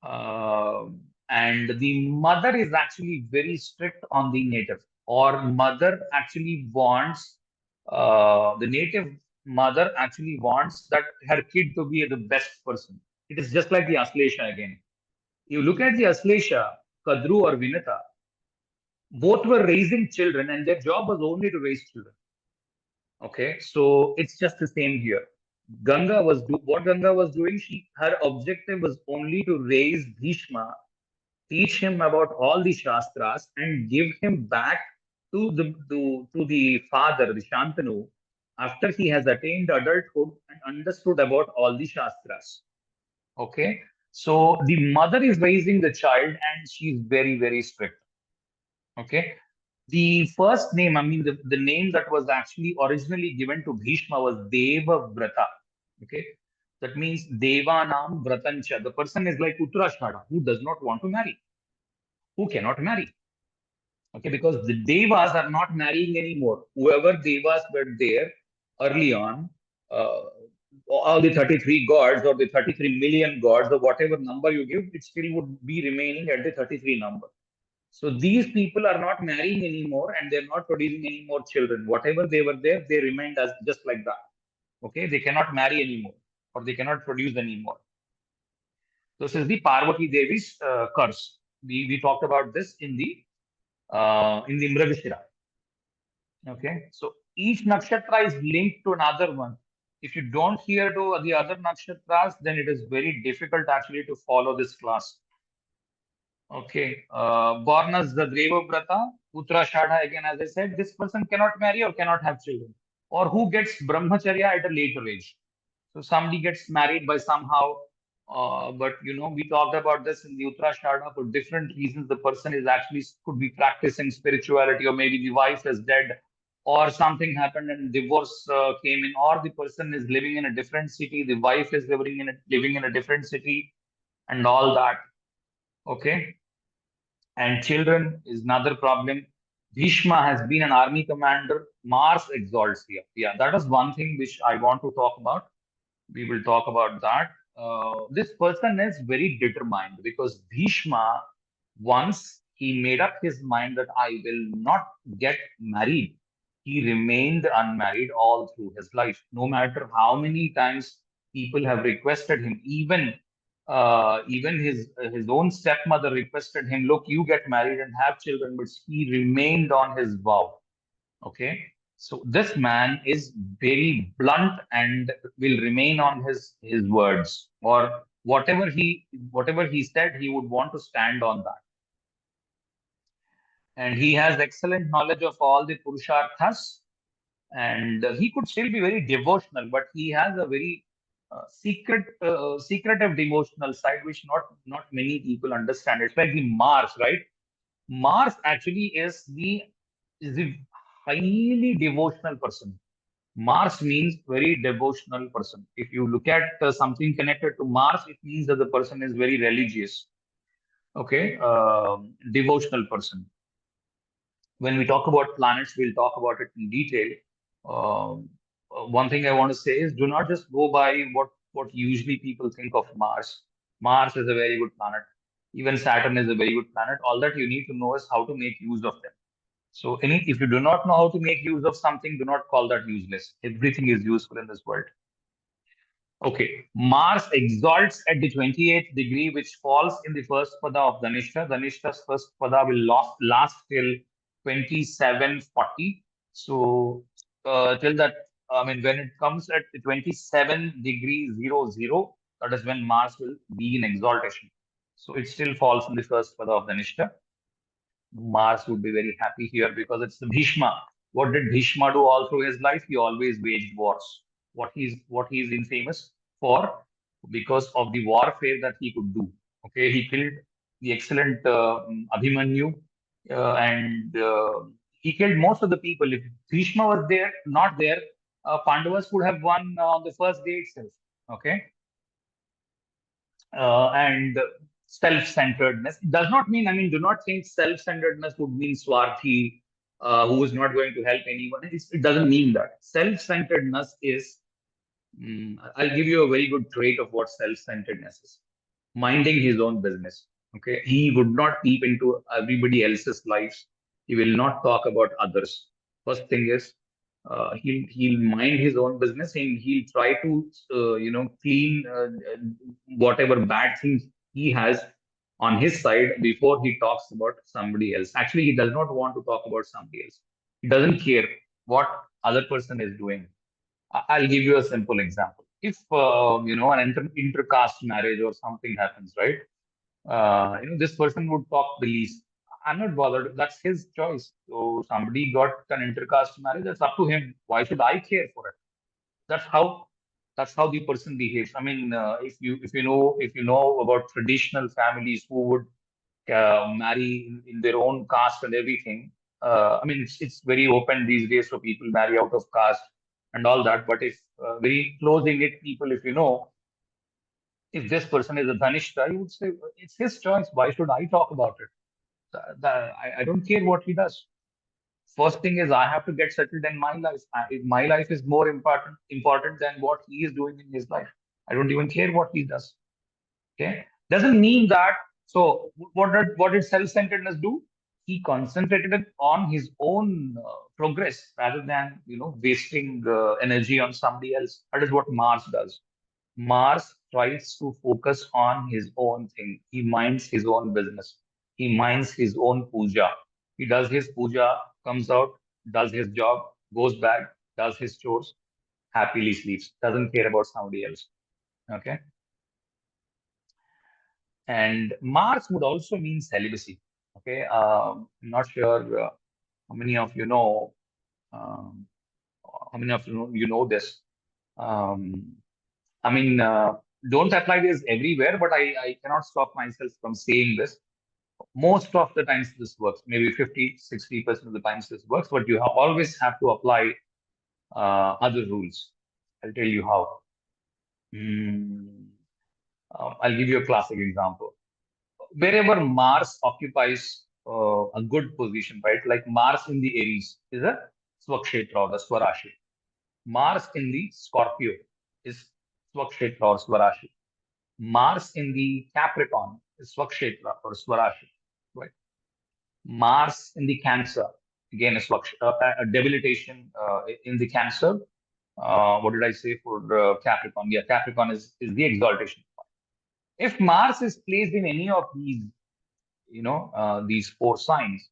Uh, and the mother is actually very strict on the native, or mother actually wants, the native mother actually wants that her kid to be the best person. It is just like the Aslesha again. You look at the Aslesha, Kadru or Vinata, both were raising children and their job was only to raise children. Okay, so it's just the same here. What Ganga was doing. Her objective was only to raise Bhishma, teach him about all the shastras, and give him back to the father, the Shantanu, after he has attained adulthood and understood about all the shastras. Okay, so the mother is raising the child and she's very, very strict. Okay, The first name, I mean, the name that was actually originally given to Bhishma was Deva Vrata. Okay. That means Devanam Vratancha. The person is like Uttarashada, who does not want to marry, who cannot marry. Okay, because the Devas are not marrying anymore. Whoever Devas were there early on, uh, all the 33 gods or the 33 million gods or whatever number you give, it still would be remaining at the 33 number. So these people are not marrying anymore and they're not producing any more children. Whatever they were there, they remained as just like that. Okay, they cannot marry anymore or they cannot produce anymore. This is the Parvati Devi's curse. We talked about this in the Mrigashira. Okay, so each nakshatra is linked to another one. If you don't hear to the other nakshatras, then it is very difficult actually to follow this class. Okay, born as the Devavrata, Uttarashadha, again, as I said, this person cannot marry or cannot have children, or who gets brahmacharya at a later age. So somebody gets married by somehow, but we talked about this in the Uttarashadha for different reasons. The person is actually could be practicing spirituality, or maybe the wife is dead, or something happened and divorce came in, or the person is living in a different city, the wife is living in a different city, and all that. Okay, and children is another problem. Bhishma has been an army commander. Mars exalts here. Yeah, that is one thing which I want to talk about. We will talk about that. This person is very determined because Bhishma, once he made up his mind that I will not get married, he remained unmarried all through his life. No matter how many times people have requested him, even his own stepmother requested him, look, you get married and have children, but he remained on his vow. Okay. So this man is very blunt and will remain on his words, or whatever he said, he would want to stand on that. And he has excellent knowledge of all the purusharthas, and he could still be very devotional, but he has a very secretive devotional side, which not many people understand. It's like the Mars, right? Mars actually is the highly devotional person. Mars means very devotional person. If you look at something connected to Mars, it means that the person is very religious. Okay, devotional person. When we talk about planets, we'll talk about it in detail. One thing I want to say is do not just go by what usually people think of Mars. Mars is a very good planet. Even Saturn is a very good planet. All that you need to know is how to make use of them. So if you do not know how to make use of something, do not call that useless. Everything is useful in this world. Okay, Mars exalts at the 28th degree, which falls in the first pada of Dhanishta. Dhanishta's first pada will last till 2740. So till that, I mean, when it comes at the 27 degree 00, that is when Mars will be in exaltation. So it still falls in the first pada of Dhanishta. Mars would be very happy here because it's the Bhishma. What did Bhishma do all through his life? He always waged wars. What he's infamous for because of the warfare that he could do. Okay, he killed the excellent Abhimanyu and he killed most of the people. If Bhishma was there, not there, Pandavas would have won on the first day itself. Okay, and self-centeredness. It does not mean, I mean, do not think self-centeredness would mean Swarthi, who is not going to help anyone. It doesn't mean that. Self-centeredness is, I'll give you a very good trait of what self-centeredness is. Minding his own business. Okay. He would not peep into everybody else's lives. He will not talk about others. First thing is, he'll mind his own business and he'll try to clean whatever bad things he has on his side before he talks about somebody else. Actually, he does not want to talk about somebody else. He doesn't care what other person is doing. I'll give you a simple example. If an intercaste marriage or something happens, right? This person would talk the least. I'm not bothered. That's his choice. So somebody got an intercaste marriage. That's up to him. Why should I care for it? That's how the person behaves. I mean, if you know about traditional families who would marry in their own caste and everything, I mean, it's very open these days, so people marry out of caste and all that. But if very closely knit people, if you know, if this person is a Dhanishta, you would say it's his choice. Why should I talk about it? I don't care what he does. First thing is I have to get settled in my life. My life is more important than what he is doing in his life. I don't even care what he does. Okay, doesn't mean that. So what did self-centeredness do? He concentrated on his own progress rather than wasting energy on somebody else. That is what Mars does. Mars tries to focus on his own thing. He minds his own business. He minds his own puja. He does his puja, comes out, does his job, goes back, does his chores, happily sleeps, doesn't care about somebody else. Okay. And Mars would also mean celibacy. Okay. I'm not sure how many of you know, um, how many of you know this. Um, I mean, don't apply this everywhere, but I cannot stop myself from saying this. Most of the times this works, maybe 50, 60% of the times this works, but you always have to apply other rules. I'll tell you how. Mm, I'll give you a classic example. Wherever Mars occupies a good position, right? Like Mars in the Aries is a Swakshetra or the Swarashi. Mars in the Scorpio is Swakshetra or Swarashi. Mars in the Capricorn is Swakshetra or Swarashi, right? Mars in the Cancer, again, is a debilitation in the Cancer. What did I say for Capricorn? Yeah, Capricorn is the exaltation. If Mars is placed in any of these four signs,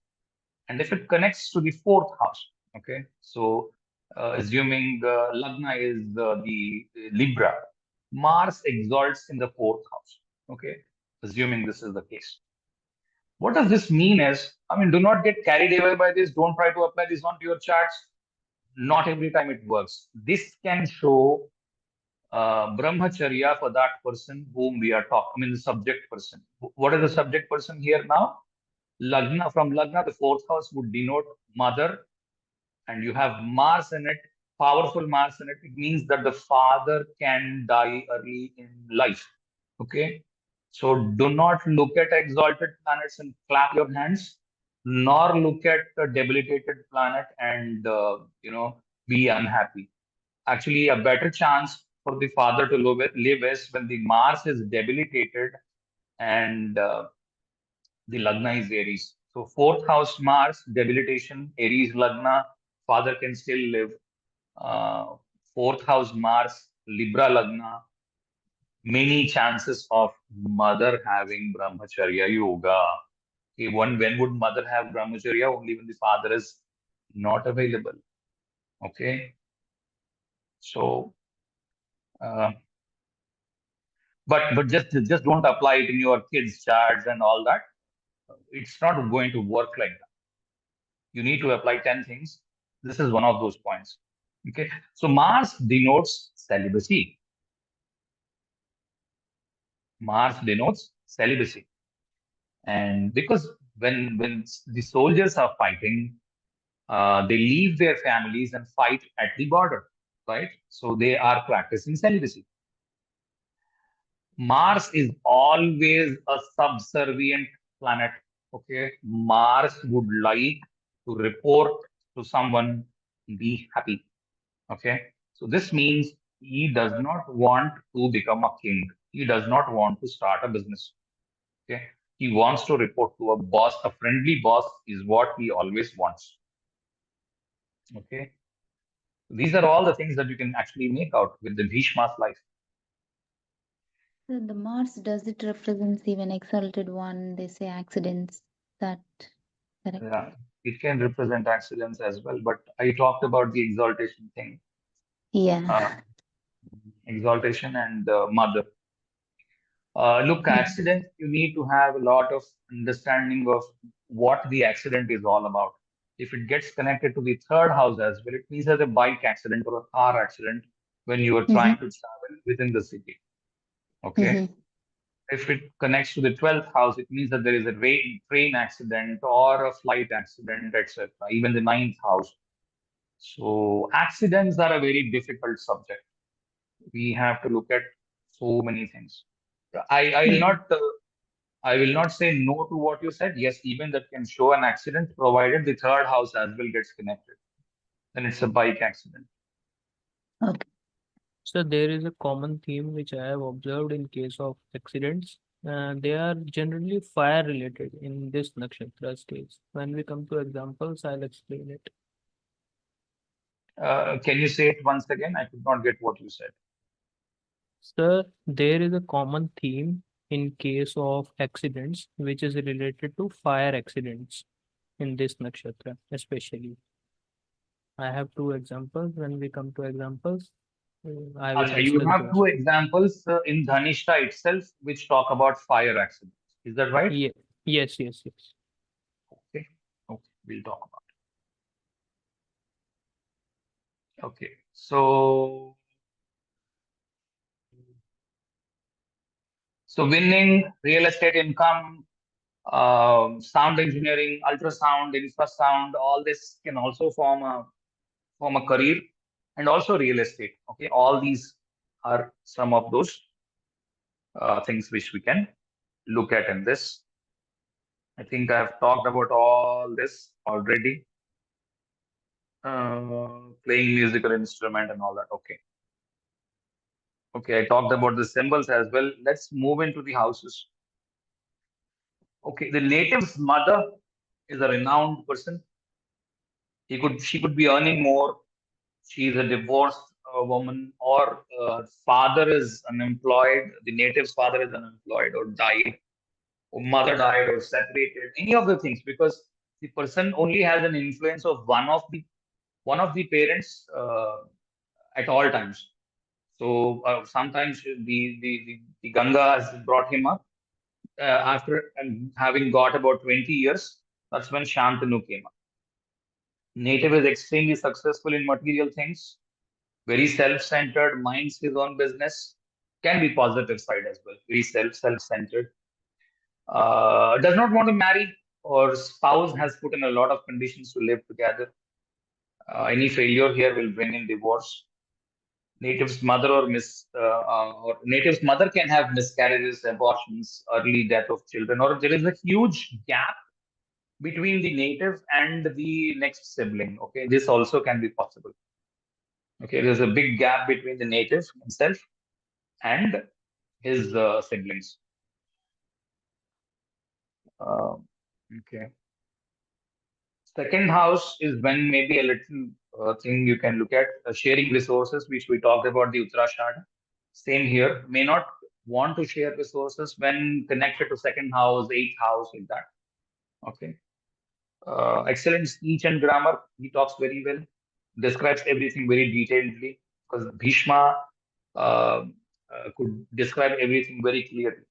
and if it connects to the fourth house, okay, so assuming Lagna is the Libra, Mars exalts in the fourth house, okay, assuming this is the case. What does this mean is, I mean, do not get carried away by this. Don't try to apply this onto your charts. Not every time it works. This can show brahmacharya for that person whom we are talking, I mean, the subject person. What is the subject person here now? Lagna, from Lagna, the fourth house would denote mother, and you have Mars in it, powerful Mars in it. It means that the father can die early in life. Okay. So do not look at exalted planets and clap your hands, nor look at a debilitated planet and be unhappy. Actually, a better chance for the father to live is when the Mars is debilitated and the Lagna is Aries. So fourth house Mars, debilitation, Aries Lagna, father can still live. Uh, fourth house Mars, Libra Lagna, many chances of mother having Brahmacharya Yoga. Okay, when would mother have Brahmacharya? Only when the father is not available. Okay, so uh, but just don't apply it in your kids' charts and all that. It's not going to work like that. You need to apply 10 things. This is one of those points. Okay. So Mars denotes celibacy. Mars denotes celibacy. And because when the soldiers are fighting, they leave their families and fight at the border, right? So they are practicing celibacy. Mars is always a subservient planet. Okay. Mars would like to report to someone, be happy. Okay. So this means he does not want to become a king. He does not want to start a business. Okay. He wants to report to a boss. A friendly boss is what he always wants. Okay. These are all the things that you can actually make out with the Bhishma's life. So the Mars, does it represents even exalted one? They say accidents. That correct? Yeah. It can represent accidents as well, but I talked about the exaltation thing. Uh, Yeah. exaltation and mother. Look, Yeah. accident, you need to have a lot of understanding of what the accident is all about. If it gets connected to the third house as well, it means as a bike accident or a car accident when you are trying Mm-hmm. to travel within the city. Okay. Mm-hmm. If it connects to the 12th house, it means that there is a train accident or a flight accident, etc. Even the ninth house. So accidents are a very difficult subject. We have to look at so many things. I will Hmm. not I will not say no to what you said. Yes, even that can show an accident, provided the third house as well gets connected. Then it's a bike accident. Okay. So there is a common theme which I have observed in case of accidents. They are generally fire related in this nakshatra case. When we come to examples, I'll explain it. Can you say it once again? I could not get what you said. Sir, there is a common theme in case of accidents which is related to fire accidents in this nakshatra, especially. I have two examples. When we come to examples, I will Acha, you discuss have those. two examples in Dhanishta itself which talk about fire accidents. Is that right? Yeah. Yes, yes, yes. Okay. Okay. We'll talk about it. Okay. So winning, real estate income, sound engineering, ultrasound, infrasound, all this can also form a career, and also real estate. Okay, all these are some of those things which we can look at in this. I think I have talked about all this already. Playing musical instrument and all that. Okay. Okay, I talked about the symbols as well. Let's move into the houses. Okay, the native's mother is a renowned person. She could be earning more. She's a divorced woman, or father is unemployed. The native's father is unemployed or died, or mother died or separated. Any of the things, because the person only has an influence of one of the parents at all times. So sometimes the Ganga has brought him up after and having got about 20 years. That's when Shantanu came up. Native is extremely successful in material things, very self-centered, minds his own business, can be positive side as well, very self-centered. Does not want to marry, or spouse has put in a lot of conditions to live together. Any failure here will bring in divorce. Native's mother or native's mother can have miscarriages, abortions, early death of children, or there is a huge gap between the native and the next sibling. Okay, this also can be possible. Okay, there's a big gap between the native himself and his siblings. Uh, okay. Second house is when maybe a little thing you can look at sharing resources, which we talked about the Uttarashada. Same here. May not want to share resources when connected to second house, eighth house, like that. Okay. Excellent speech and grammar. He talks very well, describes everything very detailedly, because Bhishma could describe everything very clearly.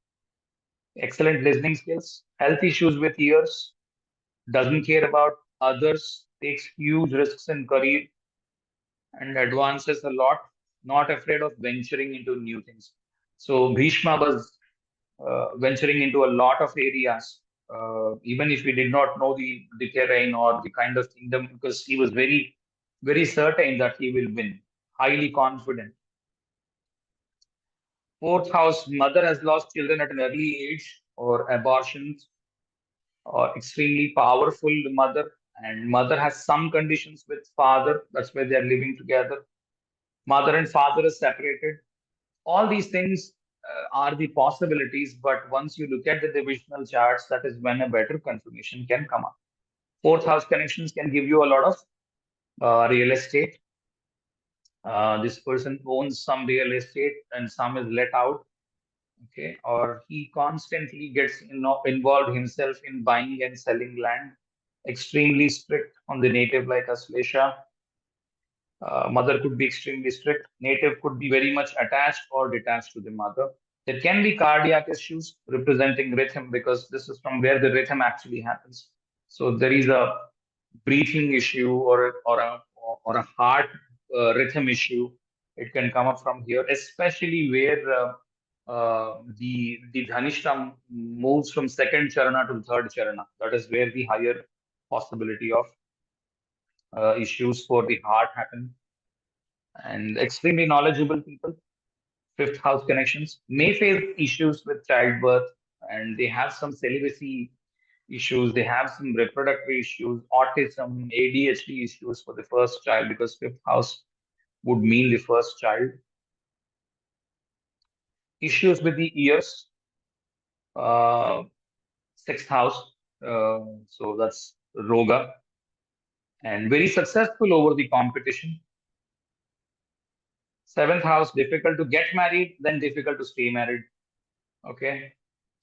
Excellent listening skills, health issues with ears, doesn't care about others, takes huge risks in career, and advances a lot, not afraid of venturing into new things. So Bhishma was venturing into a lot of areas, even if he did not know the terrain or the kind of kingdom, because he was very, very certain that he will win, highly confident. Fourth house, mother has lost children at an early age or abortions, or extremely powerful mother, and mother has some conditions with father. That's why they are living together. Mother and father is separated. All these things are the possibilities, but once you look at the divisional charts, that is when a better confirmation can come up. Fourth house connections can give you a lot of real estate. This person owns some real estate and some is let out. Okay, or he constantly gets involved himself in buying and selling land. Extremely strict on the native, like Aslesha. Mother could be extremely strict. Native could be very much attached or detached to the mother. There can be cardiac issues representing rhythm, because this is from where the rhythm actually happens. So there is a breathing issue, or a heart rhythm issue. It can come up from here, especially where the Dhanishta moves from second charana to third charana. That is where the higher possibility of issues for the heart happen. And extremely knowledgeable people, fifth house connections, may face issues with childbirth, and they have some celibacy issues, they have some reproductive issues, autism, ADHD issues for the first child, because fifth house would mean the first child. Issues with the ears, uh, sixth house, so that's Roga, and very successful over the competition. Seventh house, difficult to get married, then difficult to stay married. Okay.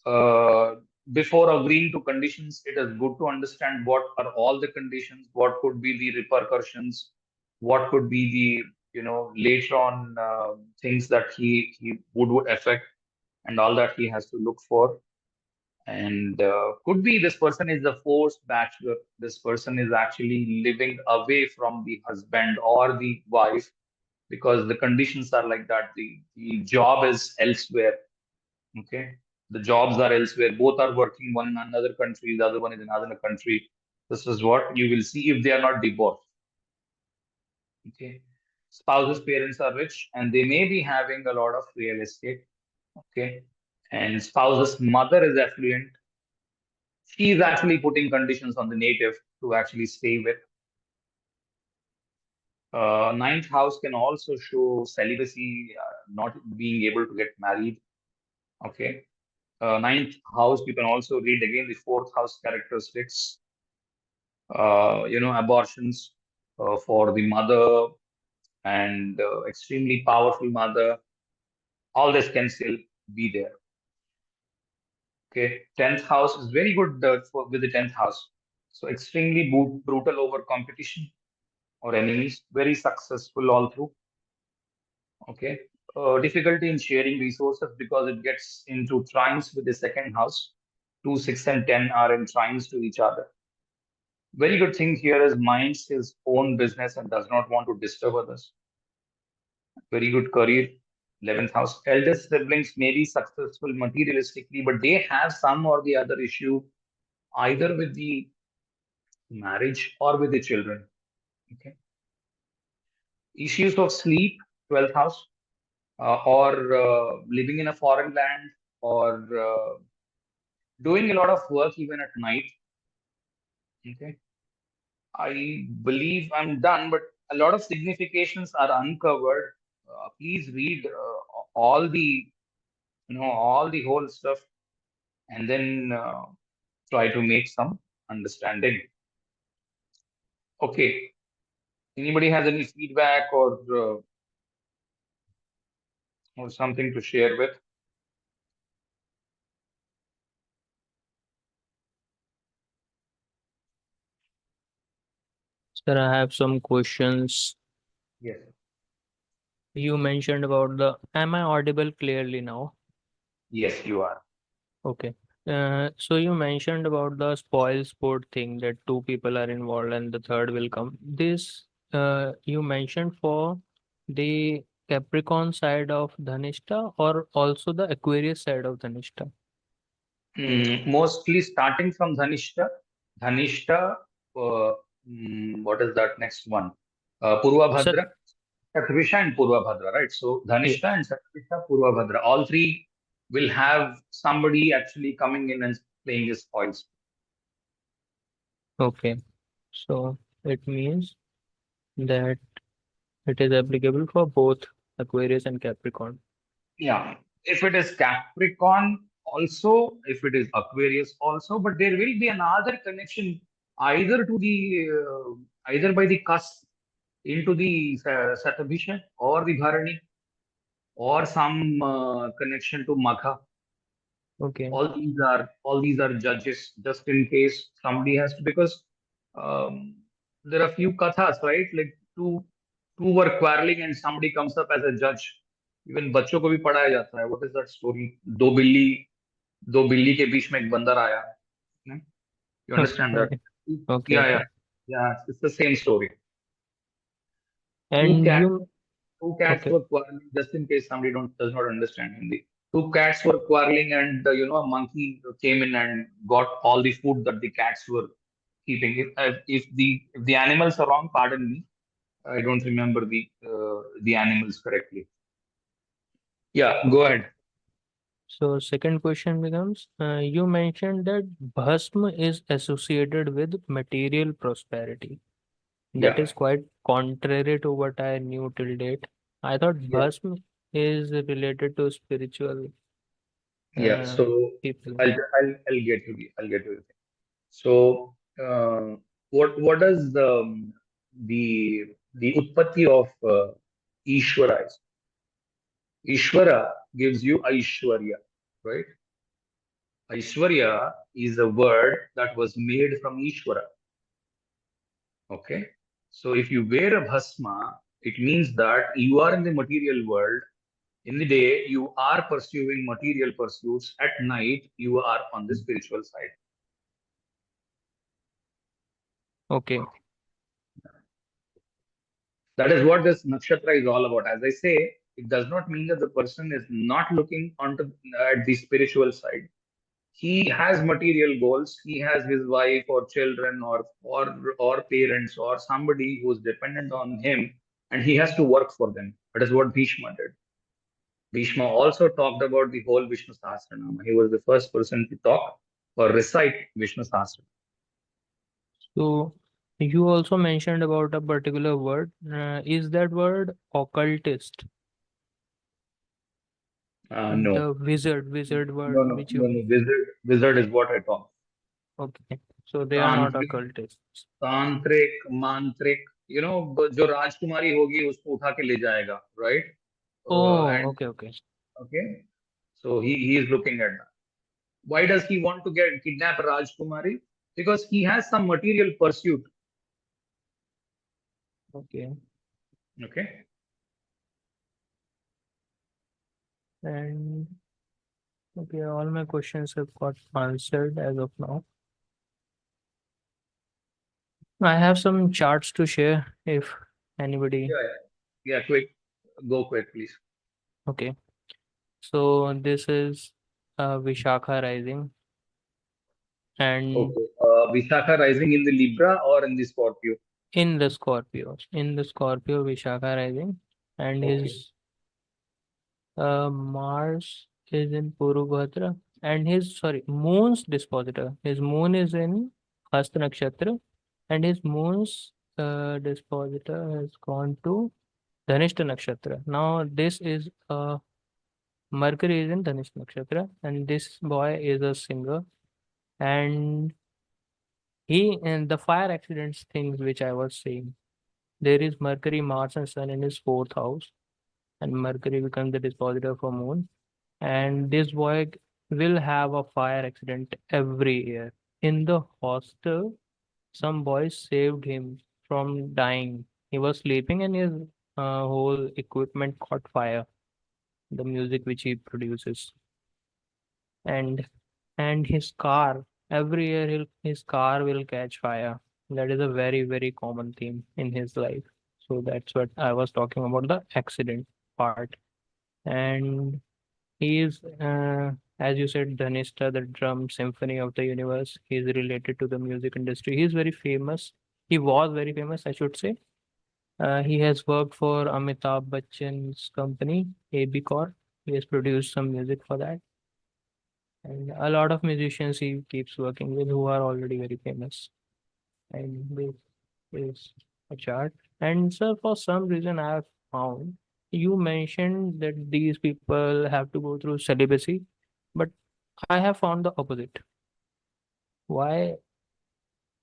Uh, Before agreeing to conditions, it is good to understand what are all the conditions, what could be the repercussions, what could be the later on things that he would affect, and all that he has to look for. And could be this person is a forced bachelor. This person is actually living away from the husband or the wife because the conditions are like that. The job is elsewhere. Okay. The jobs are elsewhere. Both are working, one in another country, the other one is in another country. This is what you will see if they are not divorced. Okay. Spouse's parents are rich and they may be having a lot of real estate. Okay. And spouse's mother is affluent. She is actually putting conditions on the native to actually stay with. Ninth house can also show celibacy, not being able to get married. Okay. Ninth house, you can also read again the fourth house characteristics. Abortions for the mother and extremely powerful mother. All this can still be there. Okay. 10th house is very good with the 10th house. So extremely brutal over competition or enemies, very successful all through. Okay. Difficulty in sharing resources because it gets into trines with the second house. 2, 6, and 10 are in trines to each other. Very good thing here is minds his own business and does not want to disturb others. Very good career. 11th house. Eldest siblings may be successful materialistically, but they have some or the other issue either with the marriage or with the children. Okay. Issues of sleep, 12th house, or living in a foreign land, or doing a lot of work even at night. Okay. I believe I'm done, but a lot of significations are uncovered. Please read all the, all the whole stuff, and then try to make some understanding. Okay. Anybody has any feedback or something to share with? Sir, I have some questions. Yes. You mentioned about the, am I audible clearly now? Yes, you are. Okay. So you mentioned about the spoil sport thing that two people are involved and the third will come. This you mentioned for the Capricorn side of Dhanishta or also the Aquarius side of Dhanishta? Mostly starting from Dhanishta. Dhanishta, what is that next one? Purva Sir, Bhadra, Sattvisha and Purva Bhadra, right? So Dhanishta yes. and Sattvisha, Purva Bhadra, all three will have somebody actually coming in and playing his spoils. Okay. So it means that it is applicable for both Aquarius and Capricorn. Yeah. If it is Capricorn also, if it is Aquarius also, but there will be another connection either to the either by the cusp into the Sattvisha or the Bharani or some connection to Magha. Okay. All these are judges just in case somebody has to, because there are few kathas, right? Like two were quarreling and somebody comes up as a judge. Even बच्चों को भी पढ़ाया जाता है. What is that story? दो बिल्ली के बीच में एक बंदर आया. Hmm? You understand that? Okay. Okay. Yeah, Okay. yeah, yeah. It's the same story. Two And cats, you, two cats okay. were quarreling just in case somebody does not understand Hindi. two cats were quarreling, and a monkey came in and got all the food that the cats were keeping. If the animals are wrong, pardon me. I don't remember the animals correctly. Yeah, go ahead. So second question becomes, you mentioned that bhasma is associated with material prosperity. That Yeah, is quite contrary to what I knew till date. I thought yeah, bhasma is related to spiritual yeah. uh, So people. I'll get to the thing. So what does the utpatti of Ishvara is? Ishvara gives you Aishwarya, right? Aishwarya is a word that was made from Ishvara. Okay. So if you wear a bhasma, it means that you are in the material world. In the day, you are pursuing material pursuits. At night, you are on the spiritual side. Okay. That is what this nakshatra is all about. As I say, it does not mean that the person is not looking onto at the spiritual side. He has material goals. He has his wife or children or parents or somebody who is dependent on him, and he has to work for them. That is what Bhishma did. Bhishma also talked about the whole Vishnu Sahasranama. He was the first person to talk or recite Vishnu Sahasranama. So you also mentioned about a particular word. Is that word occultist? No, The wizard no, word no, which no, you no. Wizard is what I talk. okay. So they are not तांत्रिक occultists. तांत्रिक मांत्रिक जो राजकुमारी होगी उसको उठा के ले जाएगा, right? Oh, And okay, okay. okay, so he is looking at that. Why does he want to get kidnap Rajkumari? Because he has some material pursuit. Okay. Okay. And okay, all my questions have got answered as of now. I have some charts to share if anybody. Yeah, yeah. Quick, go quick, please. Okay. So this is Vishakha rising and Okay. Vishakha rising in the Libra or in the Scorpio? in the Scorpio Vishakha rising, and Okay. his Mars is in Purubhadra, and his sorry moon's dispositor. His moon is in Hasta Nakshatra, and his moon's dispositor has gone to Dhanishta Nakshatra. Now this is Mercury is in Dhanishta Nakshatra, and this boy is a singer, and he and the fire accidents things which I was saying. There is Mercury, Mars, and Sun in his fourth house, and Mercury becomes the dispositor for Moon. And this boy will have a fire accident every year. In the hostel, some boys saved him from dying. He was sleeping, and his whole equipment caught fire. The music which he produces, and his car every year his car will catch fire. That is a very common theme in his life. So that's what I was talking about, the accident part. And he is as you said, Dhanishta, the drum symphony of the universe. He is related to the music industry. He is very famous. He was very famous, I should say. He has worked for Amitabh Bachchan's company, AB Corp. He has produced some music for that, and a lot of musicians he keeps working with who are already very famous. And this is a chart. And so for some reason I have found you mentioned that these people have to go through celibacy, but I have found the opposite. Why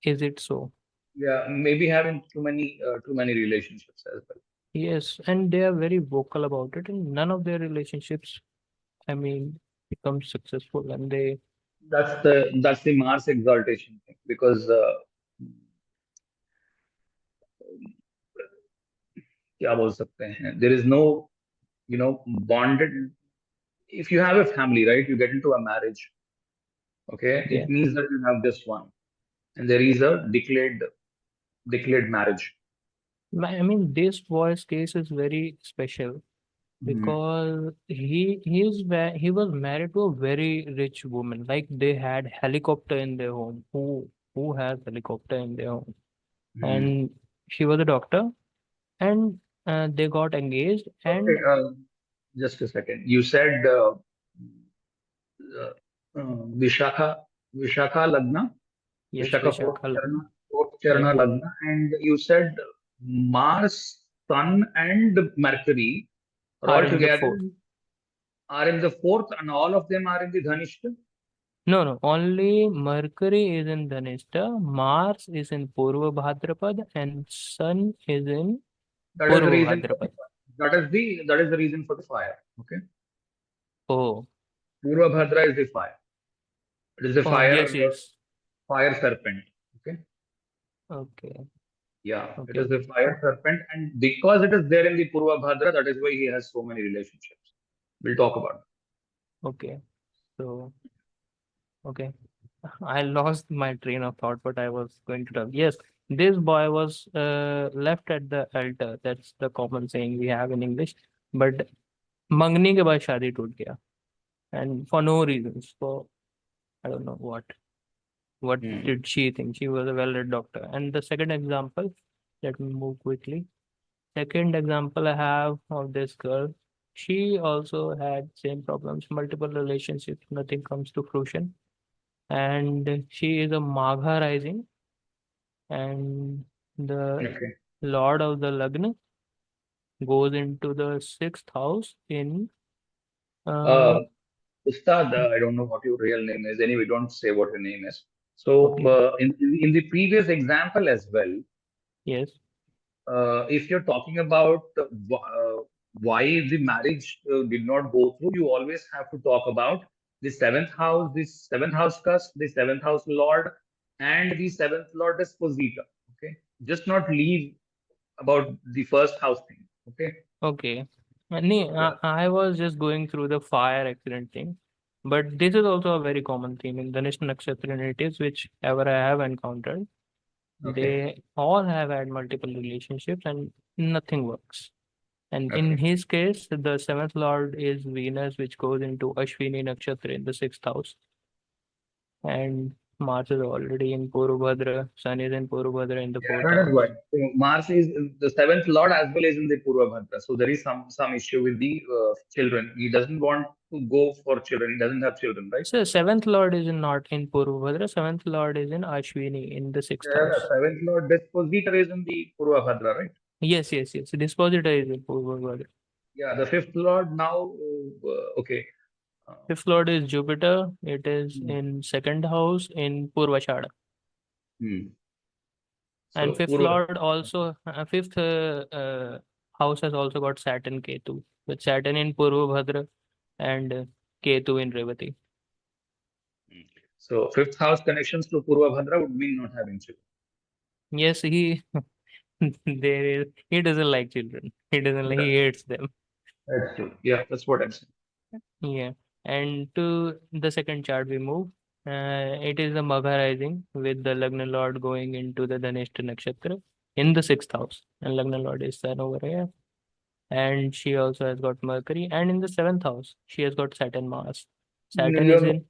is it so? Yeah, maybe having too many relationships as well. Yes, and they are very vocal about it, and none of their relationships, I mean, become successful, and they That's the Mars exaltation thing, because क्या बोल सकते हैं, there is no bonded. If you have a family, right, you get into a marriage. Okay, yeah. it means that you have just one, and there is a declared marriage. I mean, this voice case is very special. because he was married to a very rich woman. Like they had helicopter in their home. Who has helicopter in their home? And she was a doctor, and they got engaged. Okay, And just a second. You said uh, Vishakha, Vishakha Lagna, yes, Vishakha Vishakha. fourth Yeah. Charana Lagna, and you said Mars, Sun, and Mercury are Are all in the together fourth. are in the fourth, and all of them are in the Dhanishta. No. Only Mercury is in Dhanishta, Mars is in Purva Bhadrapad, and Sun is in That is the Purva reason for Bhadrapad. that is the reason for the fire. Okay, Oh, Purva Bhadra is the fire. It is the yes, yes. fire serpent. Okay, Okay, yeah, it okay, is the fire serpent, and because it is there in the Purva Bhadra, that is why he has so many relationships. We'll talk about okay. So, okay. I lost my train of thought, but I was going to tell. Yes, this boy was left at the altar. That's the common saying we have in English. But मंगनी के बाद शादी टूट गया, and for no reasons. For I don't know what. What it. did she think? She was a well-read doctor. And the second example, let me move quickly. Second example I have of this girl. She also had same problems, multiple relationships, nothing comes to fruition. And she is a Magha rising, and the Okay. Lord of the Lagna goes into the sixth house in Uh, uh Ustad, I don't know what your real name is. Anyway, don't say what your name is. So, okay, in the previous example as well, yes, if you're talking about why the marriage did not go through, you always have to talk about the seventh house cusp, the seventh house lord, and the seventh lord dispositor. Okay, just not leave about the first house thing. Okay, okay. Nee, yeah, I was just going through the fire accident thing, but this is also a very common theme in Dhanishta Nakshatra natives, which ever I have encountered. okay, They all have had multiple relationships and nothing works. And in okay. his case, the seventh lord is Venus, which goes into Ashwini Nakshatra in the sixth house. And Mars is already in Purvabhadra, Sun is in Purvabhadra in the Yeah, fourth that is why. house. So Mars is the seventh lord as well as in the Purva Bhadra. So there is some issue with the children. He doesn't want to go for children. He doesn't have children, right? So seventh lord is not in Purvabhadra, seventh lord is in Ashwini in the sixth Yeah, house. seventh lord dispositor is in the Purva Bhadra, right? Yes. Dispositor is in Purvabhadra. Yeah, the fifth lord now. Okay. Uh, Fifth lord is Jupiter. It is hmm. in second house in Purvashada. Hmm. And So fifth Purva. lord also, fifth house has also got Saturn Ketu, with Saturn in Purvabhadra and Ketu in Revati. Hmm. So fifth house connections to Purva Bhadra would mean not having children. Yes, he doesn't like children. He hates them. That's true. Yeah, that's what I'm saying. Yeah. And to the second chart we move. It is a Magha rising with the Lagna Lord going into the Dhanishta Nakshatra in the sixth house. And Lagna Lord is Sun over here. And she also has got Mercury. And in the seventh house, she has got Saturn Mars. Saturn is You're in.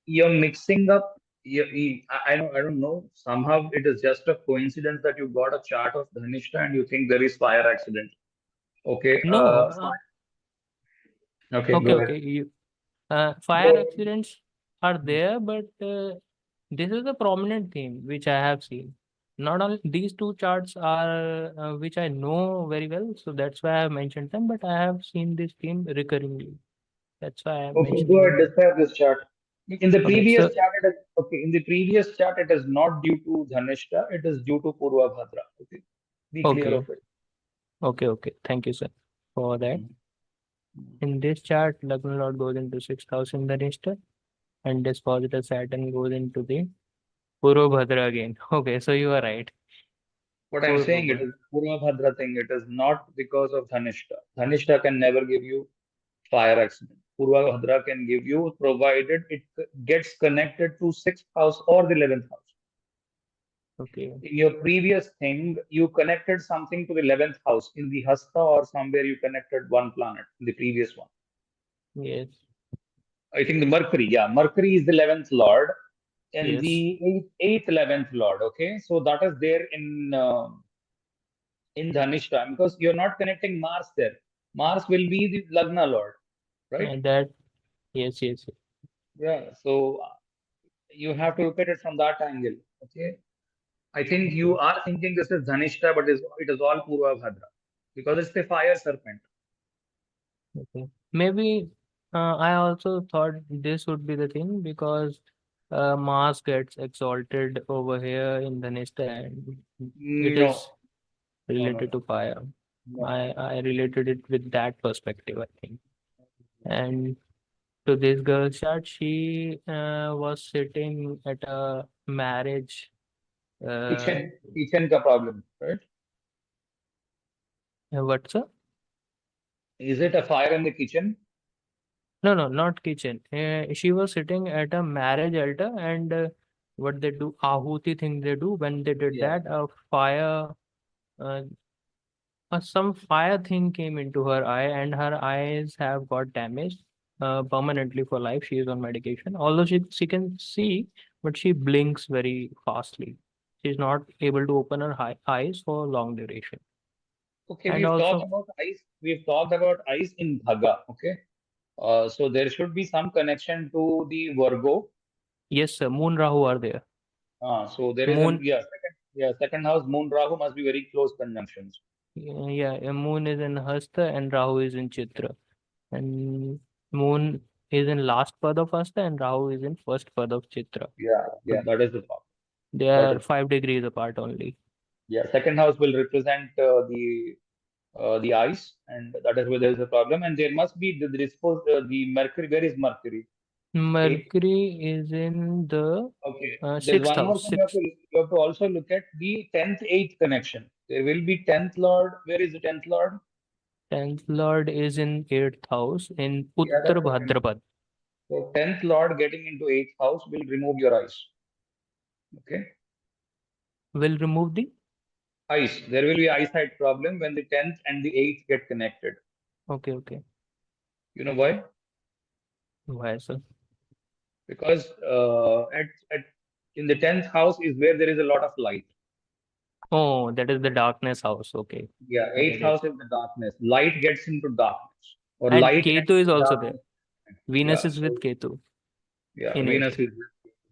you're mixing up. I don't know. Somehow it is just a coincidence that you got a chart of Dhanishta and you think there is fire accident. Okay. No, Okay. Go okay. ahead. Fire Go. accidents are there, but this is a prominent theme which I have seen. Not only these two charts are which I know very well, so that's why I have mentioned them, but I have seen this theme recurringly. That's why I am Okay. Go mentioning ahead. them. Describe this chart. In the Okay, previous so chart, it is okay. In the previous chart, it is not due to Dhanishta. It is due to Purva Bhadra. Okay. Be clear okay, of it. okay. Thank you, sir, for that. Mhm. In this chart, Lagna Lord goes into sixth house in the Dhanishta, and dispositor Saturn goes into the Purvabhadra again. Okay, so you are right. What I'm saying, it Purvabhadra. is Purva Bhadra thing. It is not because of Dhanishta. Dhanishta can never give you fire accident. Purva Bhadra can give you, provided it gets connected to sixth house or the 11th house. Okay. In your previous thing, you connected something to the 11th house. In the Hasta or somewhere, you connected one planet, the previous one. Yes. I think the Mercury. Yeah, Mercury is the 11th Lord and Yes. the 8th, 11th Lord. Okay, so that is there in Dhanishta, because you're not connecting Mars there. Mars will be the Lagna Lord, right? And that, yes, yes. Yeah, so you have to look at it from that angle. Okay, I think you Okay. are thinking this is Dhanishta, but it is all Purva Bhadra because it's the fire serpent. Okay. Maybe I also thought this would be the thing because Mars gets exalted over here in the nest and it No, is no, no, related to fire. no. I related it with that perspective, I think. And to this girl's chart, she was sitting at a marriage. Uh, Kitchen ka problem, right? what's up? Is it a fire in the kitchen? No, no, not kitchen. She was sitting at a marriage altar, and what they do, Ahuti thing they do when they did Yeah. that, uh, some fire thing came into her eye, and her eyes have got damaged permanently for life. She is on medication, although she can see, but she blinks very fastly. She's not able to open her eyes for long duration. Okay, And we've talked also, about ice. We've talked about ice in Bhaga. Okay. So there should be some connection to the Virgo. yes, sir, Moon Rahu are there. So there is Moon, second house Moon Rahu must be very close conjunctions. yeah, Moon is in Hasta and Rahu is in Chitra. And Moon is in last pad of Hasta and Rahu is in first pad of Chitra. Yeah, So that is the problem. they Got are it. 5 degrees apart only. Yeah, second house will represent the ice, and that is where there is a problem. And there must be the Mercury. Where is Mercury? Eight. Mercury is in the Okay. There's sixth one more house. thing you have to also look at the 10th, 8th connection. There will be 10th Lord. Where is the 10th Lord? 10th Lord is in 8th house in Yeah, Uttar that's the 10th. Bhadrapad. So 10th Lord getting into 8th house will remove your eyes. Okay. Will remove the. Eyes. There will be eyesight problem when the 10th and the 8th get connected. Okay, okay. You know why? Why, sir? Because at in the 10th house is where there is a lot of light. Oh, that is the darkness house. Okay, Yeah, I 8th get it. house is the darkness. Light gets into darkness, or And light and Ketu is also there. darkness. Venus Yeah, is with so Ketu yeah, in Venus 8th. is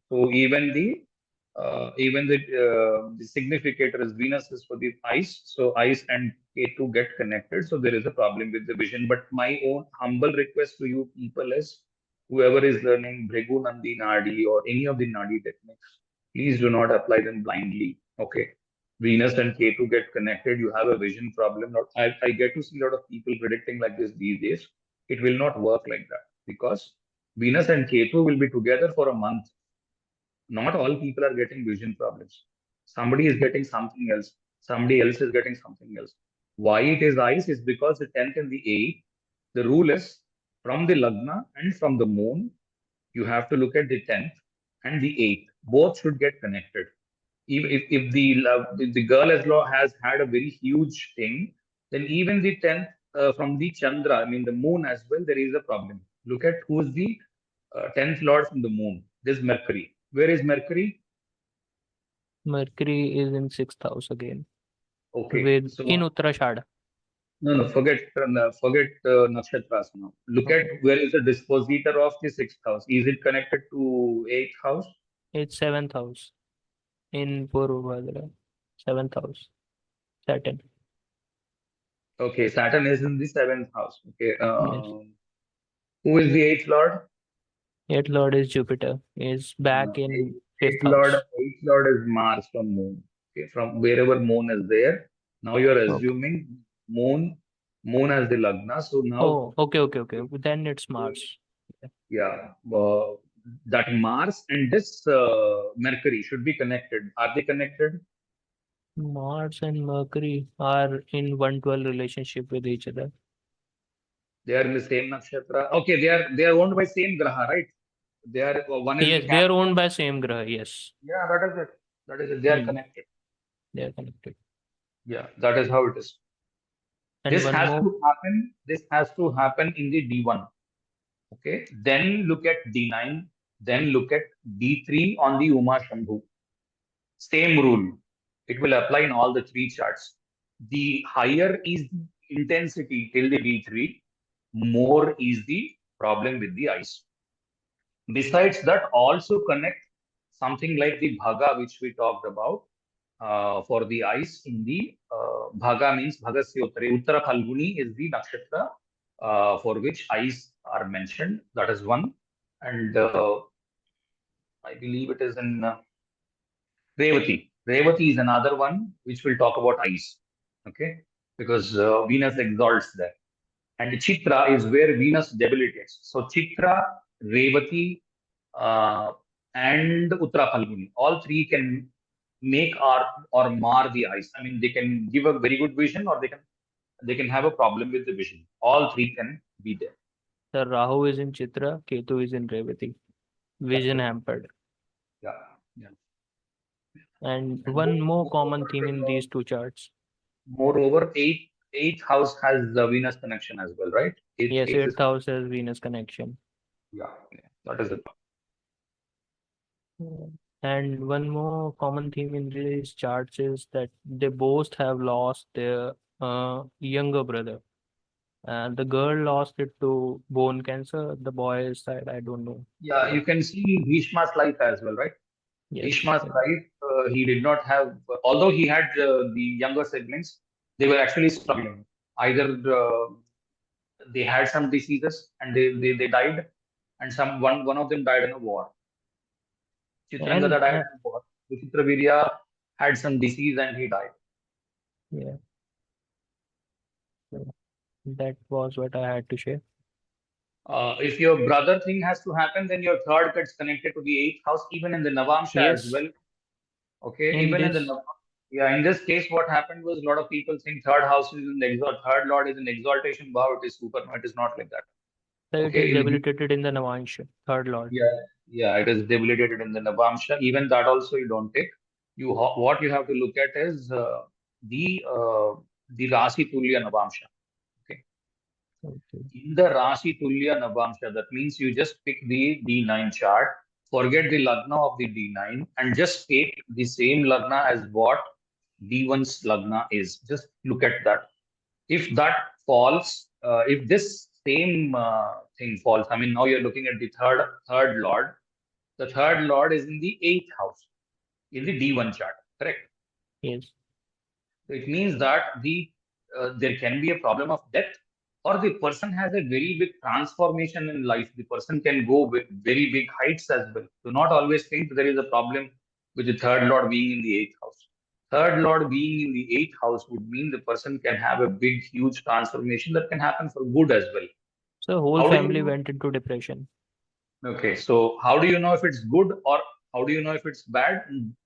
so even the significator is Venus is for the eyes. So eyes and K2 get connected. So there is a problem with the vision. But my own humble request to you people is whoever is learning Bhrigu Nandi Nadi or any of the Nadi techniques, please do not apply them blindly. Okay. Venus and K2 get connected, you have a vision problem. I get to see a lot of people predicting like this these days. It will not work like that because Venus and Ketu will be together for a month. Not all people are getting vision problems. Somebody is getting something else. Somebody else is getting something else. Why it is ice is because the 10th and the 8th, the rule is from the Lagna and from the moon, you have to look at the 10th and the 8th. Both should get connected. If the girl has had a very huge thing, then even the 10th from the Chandra, I mean the moon as well, there is a problem. Look at who is the 10th lord from the moon. This is Mercury. Where is Mercury? Mercury is in 6th house again Okay, with in so Uttarashadha. no, forget nakshatras now. Look at Okay. where is the dispositor of the sixth house. Is it connected to eighth house? It's 7th house in Purvabhadra. 7th house. Saturn. Okay, Saturn is in the seventh house. Okay, Yes. who is the eighth lord? 8th Lord is Jupiter. Is back in Eighth 5th lord, house. eighth lord is Mars from moon. Okay, from wherever moon is there. Now you are Okay. assuming moon as the lagna. So now, Oh, okay, okay, okay. Then it's Mars. yeah, that Mars and this Mercury should be connected. Are they connected? Mars and Mercury are in 112 relationship with each other. They are in the same nakshatra. Okay, they are owned by same graha, right? They are one is the Yes, they are Capricorn. owned by same graha. Yes. Yeah, that is it. That is, they are Hmm. connected. They are connected. Yeah, that is how it is. And This one has more. to happen. This has to happen in the D1. Okay. Then look at D9. Then look at D3 on the Uma Shambhu. Same rule. It will apply in all the three charts. The higher is the intensity till the D3, more is the problem with the eyes. Besides that, also connect something like the Bhaga, which we talked about for the eyes in the Bhaga means Bhagasya Uttare. Uttara Phalguni is the nakshatra for which eyes are mentioned. That is one. And I believe it is in Revati. Revati is another one which will talk about eyes. Okay. Because Venus exalts there. And Chitra is where Venus debilitates. So Chitra, Revati, uh, and Uttara Phalguni, all three can make or mar the eyes. I mean, they can give a very good vision, or they can have a problem with the vision. All three can be there. The Rahu is in Chitra, Ketu is in Revati. Vision hampered. Yeah, yeah. And And one more common moreover, theme in these two charts. moreover, eighth house has the Venus connection as well, right? Yes, Eighth is 8th house has Venus connection. yeah, that is it. And one more common theme in these charts is that they both have lost their younger brother. And the girl lost it to bone cancer. The boy side, I don't know. Yeah, you can see Bhishma's life as well, right? Yes. Bhishma's life, he did not have, although he had the younger siblings, they were actually struggling. Either they had some diseases and they died, and one of them died in a war. Chitrangada And died in a war. Vichitravirya had some disease and he died. yeah, so that was what I had to share. If your brother thing has to happen, then your third gets connected to the eighth house, even in the Navamsha as Yes, well. Okay, in even in the this, yeah, in this case, what happened was a lot of people think third house is in the third lord is an exaltation vow. It is super. It is not like that. it is Okay, debilitated in the Navansha, third lord. yeah, it is debilitated in the Navamsha. Even that also you don't take. What you have to look at is the Rasi Tulya Navamsha. Okay, Okay. in the Rasi Tulya Navamsha, that means you just pick the D9 chart, forget the Lagna of the D9, and just take the same Lagna as what D1's Lagna is. Just look at that. If that falls, if this same thing falls, I mean, now you're looking at the third lord. The third lord is in the eighth house in the D1 chart, correct? Yes. So it means that there can be a problem of death, or the person has a very big transformation in life. The person can go with very big heights as well. Do not always think there is a problem with the third lord being in the eighth house. Third lord being in the eighth house would mean the person can have a big, huge transformation that can happen for good as well. So whole How do you family know? went into depression. Okay, so how do you know if it's good or how do you know if it's bad?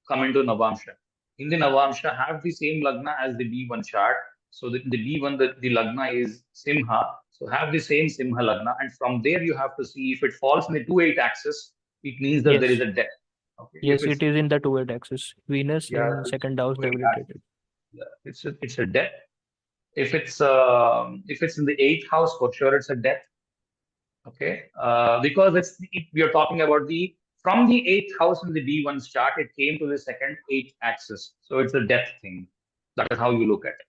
Come into Navamsha. In the Navamsha, have the same Lagna as the D1 chart. So the D1, the Lagna is Simha. So have the same Simha Lagna. And from there, you have to see if it falls in the 2-8 axis, it means that there is Yes. a death. Okay, if Yes, it's it is in the 2-8 axis. Venus yeah, in second house 2-8 axis, debilitated. yeah, it's a death. If it's in the eighth house, for sure it's a death. Okay, because we are talking about the from the eighth house in the D1 chart, it came to the second eighth axis, so it's a death thing. That is how you look at it.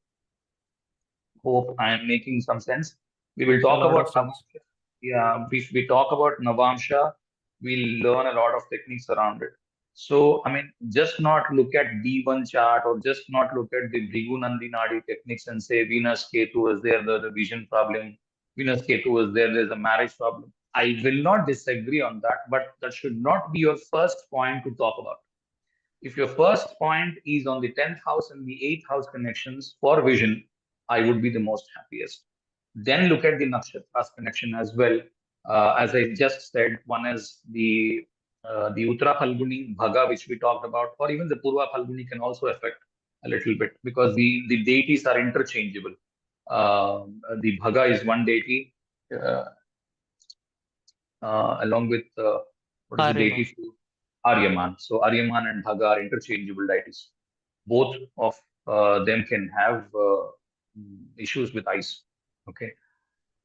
Hope I am making some sense. We will It's a talk lot of about sense. Navamsha. Yeah, if we talk about Navamsha, we'll learn a lot of techniques around it. So, I mean, just not look at D1 chart or just not look at the Bhrigu Nandi Nadi techniques and say Venus Ketu is there, the vision problem. Venus Ketu is there, there's a marriage problem. I will not disagree on that, but that should not be your first point to talk about. If your first point is on the 10th house and the 8th house connections for vision, I would be the most happiest. Then look at the nakshatras connection as well. As I just said, one is the Uttara Phalguni Bhaga, which we talked about, or even the Purva Phalguni can also affect a little bit because the deities are interchangeable. The Bhaga is one deity uh, along with what is the Harima. deity? Aryaman. So Aryaman and Bhaga are interchangeable deities. Both of them can have issues with eyes. Okay.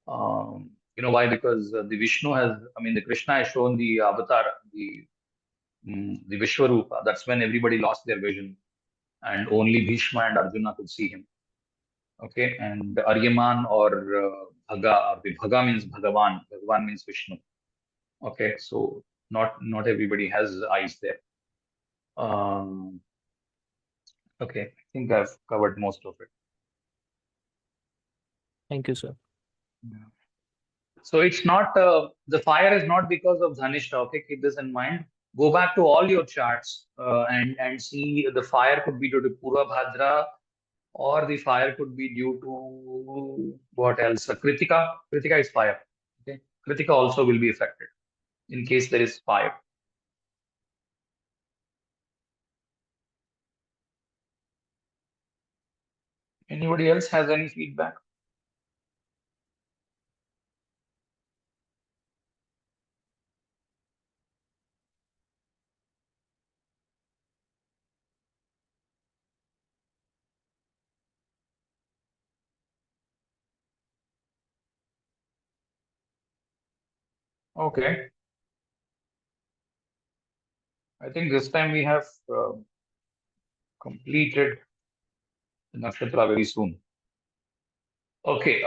You know why? Because the Vishnu has, I mean, the Krishna has shown the avatar, the Vishwarupa. That's when everybody lost their vision, and only Bhishma and Arjuna could see him. Okay, and Aryaman or Bhaga, or the Bhaga means Bhagavan. Bhagavan means Vishnu. Okay, so not everybody has eyes there. Okay, I think I've covered most of it. Thank you, sir. Yeah. So it's not the fire is not because of Dhanishta. Okay, keep this in mind. Go back to all your charts and see the fire could be due to Purva Bhadra, or the fire could be due to what else? Kritika. Kritika is fire. Okay, Kritika also will be affected in case there is fire. Anybody else has any feedback? Okay. I think this time we have completed the nakshatra very soon. Okay,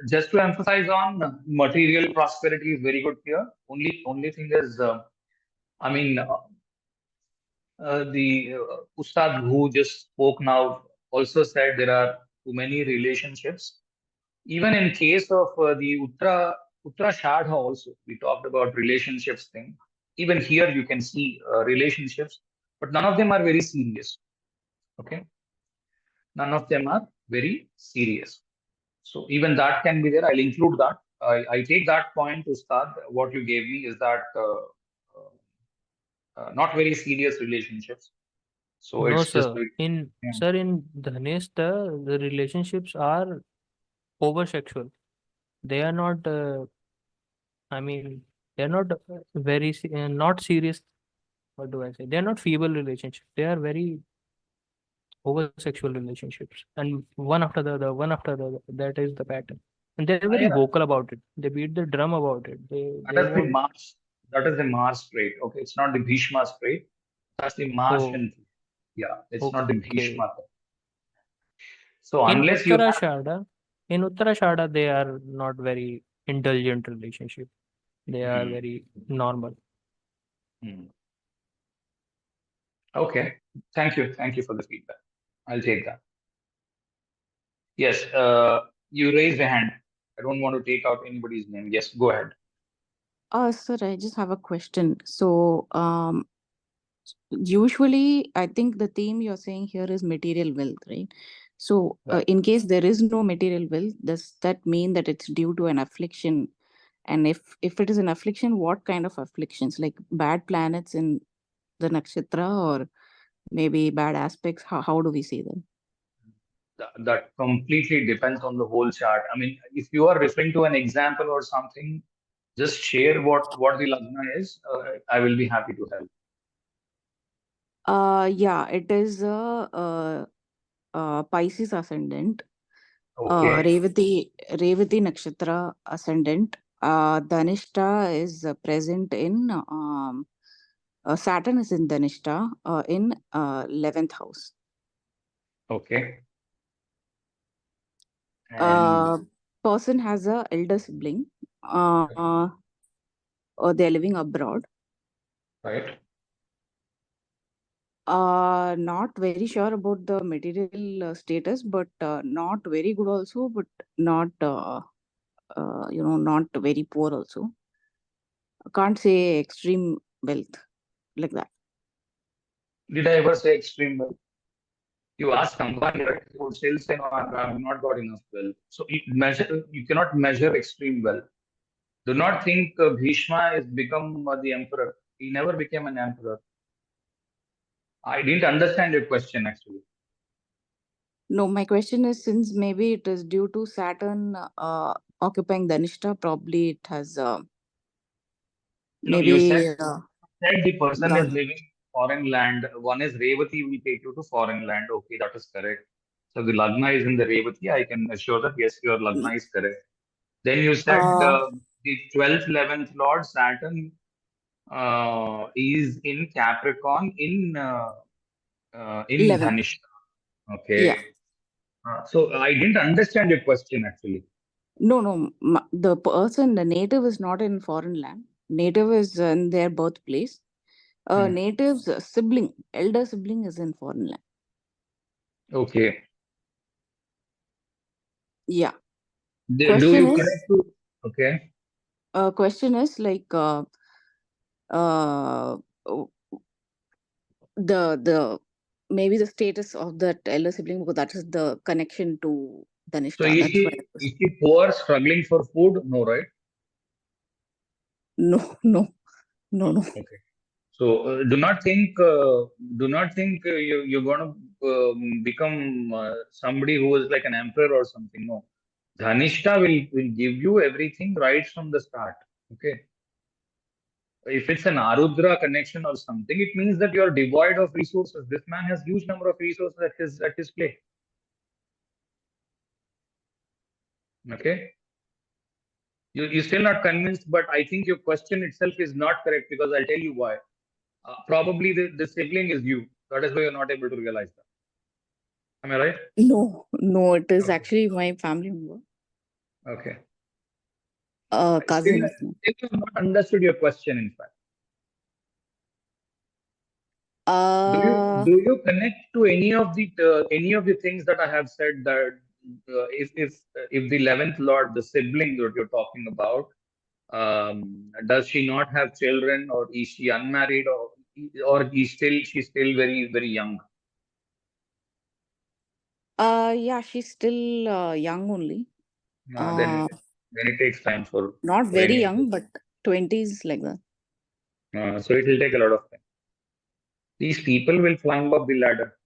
just to emphasize on material prosperity is very good here. Only thing is, I mean, the Ustad who just spoke now also said there are too many relationships. Even in case of the Uttarashadha also, we talked about relationships thing. Even here you can see relationships, but none of them are very serious. Okay, none of them are very serious. So even that can be there. I'll include that. I take that point, Ustad. What you gave me is that not very serious relationships. So No, it's just sir. In yeah. sir, in Dhanishta, the relationships are over sexual. They are not. I mean, they are not not serious. What do I say? They are not feeble relationships. They are very over sexual relationships, and one after the other, one after the other. That is the pattern, and they're very Yeah, vocal about it. They beat the drum about it. that They is the won't. Mars. That is the Mars trait. Okay, it's not the Bhishma trait. That's the Oh, Martian. Yeah, it's not the okay. Bhishma. So In unless you have, Uttarashada, they are not very indulgent relationship. They are Hmm, very normal. hmm. Okay, thank you for the feedback. I'll take that. Yes, you raised a hand. I don't want to take out anybody's name. Yes, go ahead. Sir, I just have a question. So, usually, I think the theme you're saying here is material wealth, right? So, Right. in case there is no material wealth, does that mean that it's due to an affliction? And if it is an affliction, what kind of afflictions? Like bad planets in the nakshatra, or maybe bad aspects? How do we see them? That completely depends on the whole chart. I mean, if you are referring to an example or something, just share what the lagna is. I will be happy to help. Yeah, it is Pisces ascendant. Okay. Revati Nakshatra ascendant. Dhanishta is present in Saturn is in Dhanishta in 11th house. Okay. And Person has a elder sibling. Or they're living abroad. right. Not very sure about the material status, but not very good also, but not not very poor also. Can't say extreme wealth like that. Did I ever say extreme wealth? You ask Ambani, right? He would still say, no, I've not got enough wealth. So you cannot measure extreme wealth. Do not think Bhishma has become the emperor. He never became an emperor. I didn't understand your question actually. No, my question is, since maybe it is due to Saturn occupying Dhanishta, probably it has No, you said maybe. said the person is Gone. living foreign land. One is Revati will take you to foreign land. Okay, that is correct. So the Lagna is in the Revati. I can assure that yes, your Lagna is correct. Then you said Uh, the 12th, 11th Lord Saturn is in Capricorn in 11. Dhanishta. Okay. Yeah. So I didn't understand your question actually. No. The person, the native is not in foreign land. Native is in their birthplace. Hmm. Native's sibling, elder sibling is in foreign land. Okay. Yeah. Do Question you is, connect to? Okay. question is like uh the maybe the status of that elder sibling, because that is the connection to So Dhanishta. That's why I was, is she poor, struggling for food? No, right? no. Okay. So do not think you're going to become somebody who is like an emperor or something. No, Dhanishta will give you everything right from the start. Okay. If it's an Arudra connection or something, it means that you're devoid of resources. This man has huge number of resources at his play. Okay. You're still not convinced, but I think your question itself is not correct because I'll tell you why. Probably the sibling is you. That is why you're not able to realize that. Am I right? No, it is Okay. actually my family member, Okay. cousin. Still have not understood your question, in fact. Uh, Do you connect to any of the things that I have said that if the 11th Lord, the sibling that you're talking about, does she not have children, or is she unmarried, or she's still very very young? yeah, she's still young only. Uh, then then it takes time Not for very any of this. young, but 20s like that. So it will take a lot of time. These people will climb up the ladder.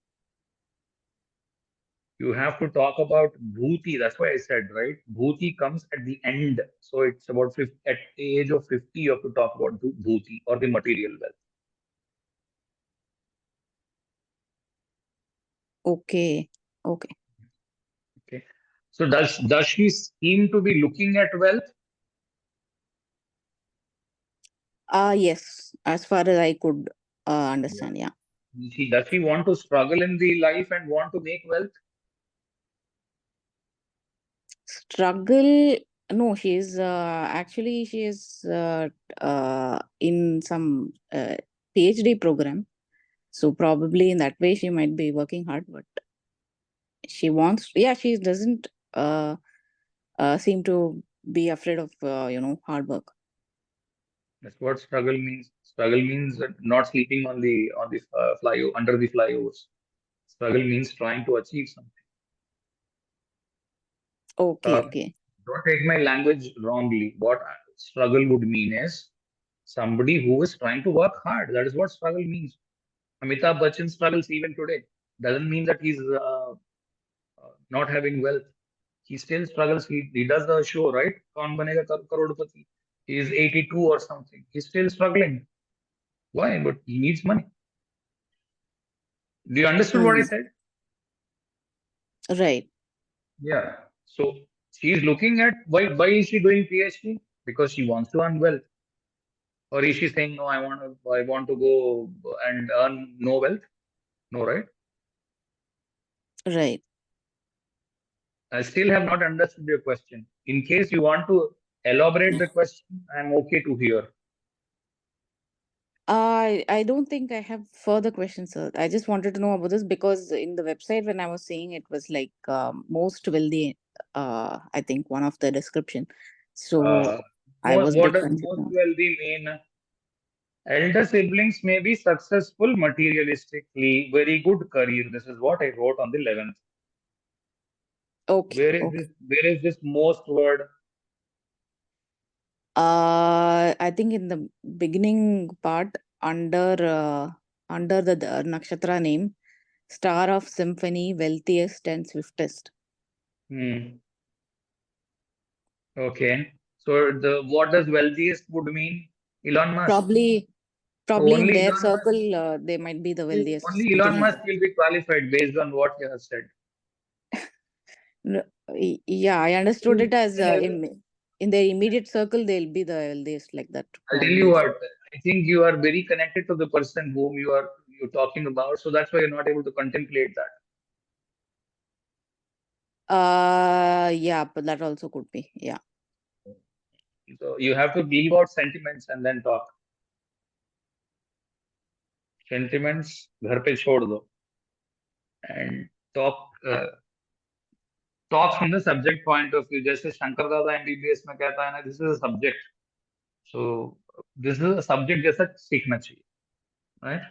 You have to talk about bhuti. That's why I said, right? Bhuti comes at the end. So it's about 50, at the age of 50, you have to talk about bhuti or the material wealth. Okay. Okay. So does she seem to be looking at wealth? Yes, as far as I could Yeah. understand, yeah. Does she want to struggle in the life and want to make wealth? Struggle, no, she's actually she is in some PhD program. So probably in that way she might be working hard, but she wants, yeah, she doesn't seem to be afraid of hard work. That's what struggle means. Struggle means that not sleeping on the under the flyovers. Struggle means trying to achieve something. Okay. Don't take my language wrongly. What struggle would mean is somebody who is trying to work hard. That is what struggle means. Amitabh Bachchan struggles even today. Doesn't mean that he's not having wealth. He still struggles. He does the show, right? Kaun Banega Karodpati. He is 82 or something. He's still struggling. Why? But he needs money. Do you understand what I said? Right. Yeah. So she's looking at why is she doing PhD? Because she wants to earn wealth. Or is she saying, no, I want to go and earn no wealth? No, right? Right. I still have not understood your question. In case you want to elaborate the question, I'm okay to hear. I don't think I have further questions, sir. I just wanted to know about this because in the website when I was seeing it was like most wealthy, I think one of the description. So I was a What bit does confused most now. wealthy mean? Elder siblings may be successful materialistically, very good career. This is what I wrote on the 11th. Okay. Where is this most word? I think in the beginning part under the nakshatra name, star of symphony, wealthiest and swiftest. Hmm. Okay. So what does wealthiest would mean? Elon Musk. Probably Probably in only their Elon Musk, circle, they might be the wealthiest. only Elon Musk will be qualified based on what you have said. Yeah, I understood it as And in their immediate circle, they'll be the wealthiest like that. I'll tell you what, I think you are very connected to the person whom you're talking about, so that's why you're not able to contemplate that. Yeah, but that also could be. Yeah. So you have to leave out sentiments and then talk. Sentiments, घर पे छोड़ दो, and talk from the subject point of view. जैसे शंकर दादा MBBS में कहता है ना, this is a subject. So this is a subject जैसा सीखना चाहिए, right?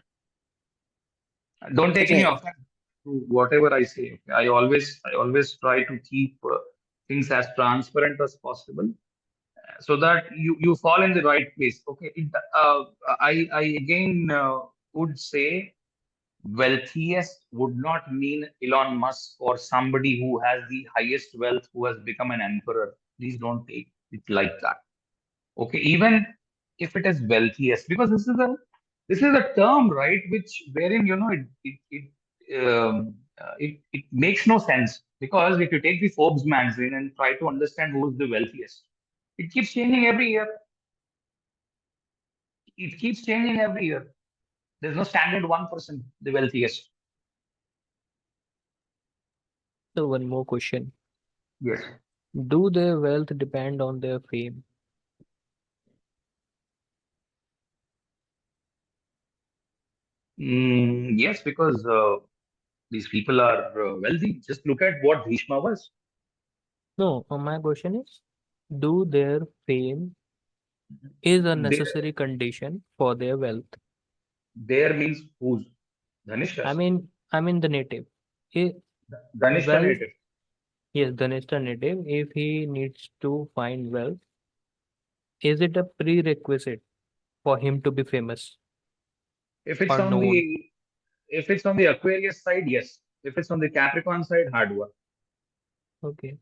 Don't take any Right. offense to whatever I say. Okay? I always try to keep things as transparent as possible, so that you fall in the right place. Okay. I again would say wealthiest would not mean Elon Musk or somebody who has the highest wealth who has become an emperor. Please don't take it like that. Okay, even if it is wealthiest, because this is a term, right? Which wherein it makes no sense, because if you take the Forbes magazine and try to understand who is the wealthiest, it keeps changing every year. It keeps changing every year. There's no standard 1%, the wealthiest. So one more question. Yes. Do their wealth depend on their fame? Yes, because these people are wealthy. Just look at what Bhishma was. No, my question is, do their fame is a There, necessary condition for their wealth? there means whose? Dhanishta. I mean the native. Dhanishta Wealth, native. yes, Dhanishta native, if he needs to find wealth, is it a prerequisite for him to be famous If it's or on known? the Aquarius side, yes. If it's on the Capricorn side, hard work. Okay.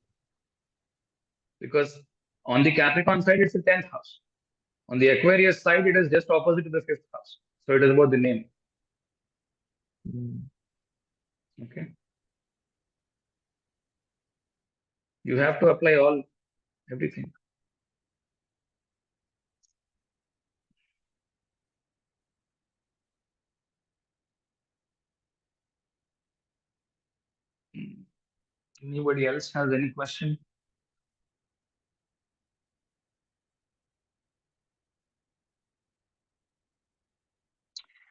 Because on the Capricorn side, it's the 10th house. On the Aquarius side, it is just opposite to the 5th house. So it is about the name. Mm. Okay. You have to apply everything. Anybody else has any question?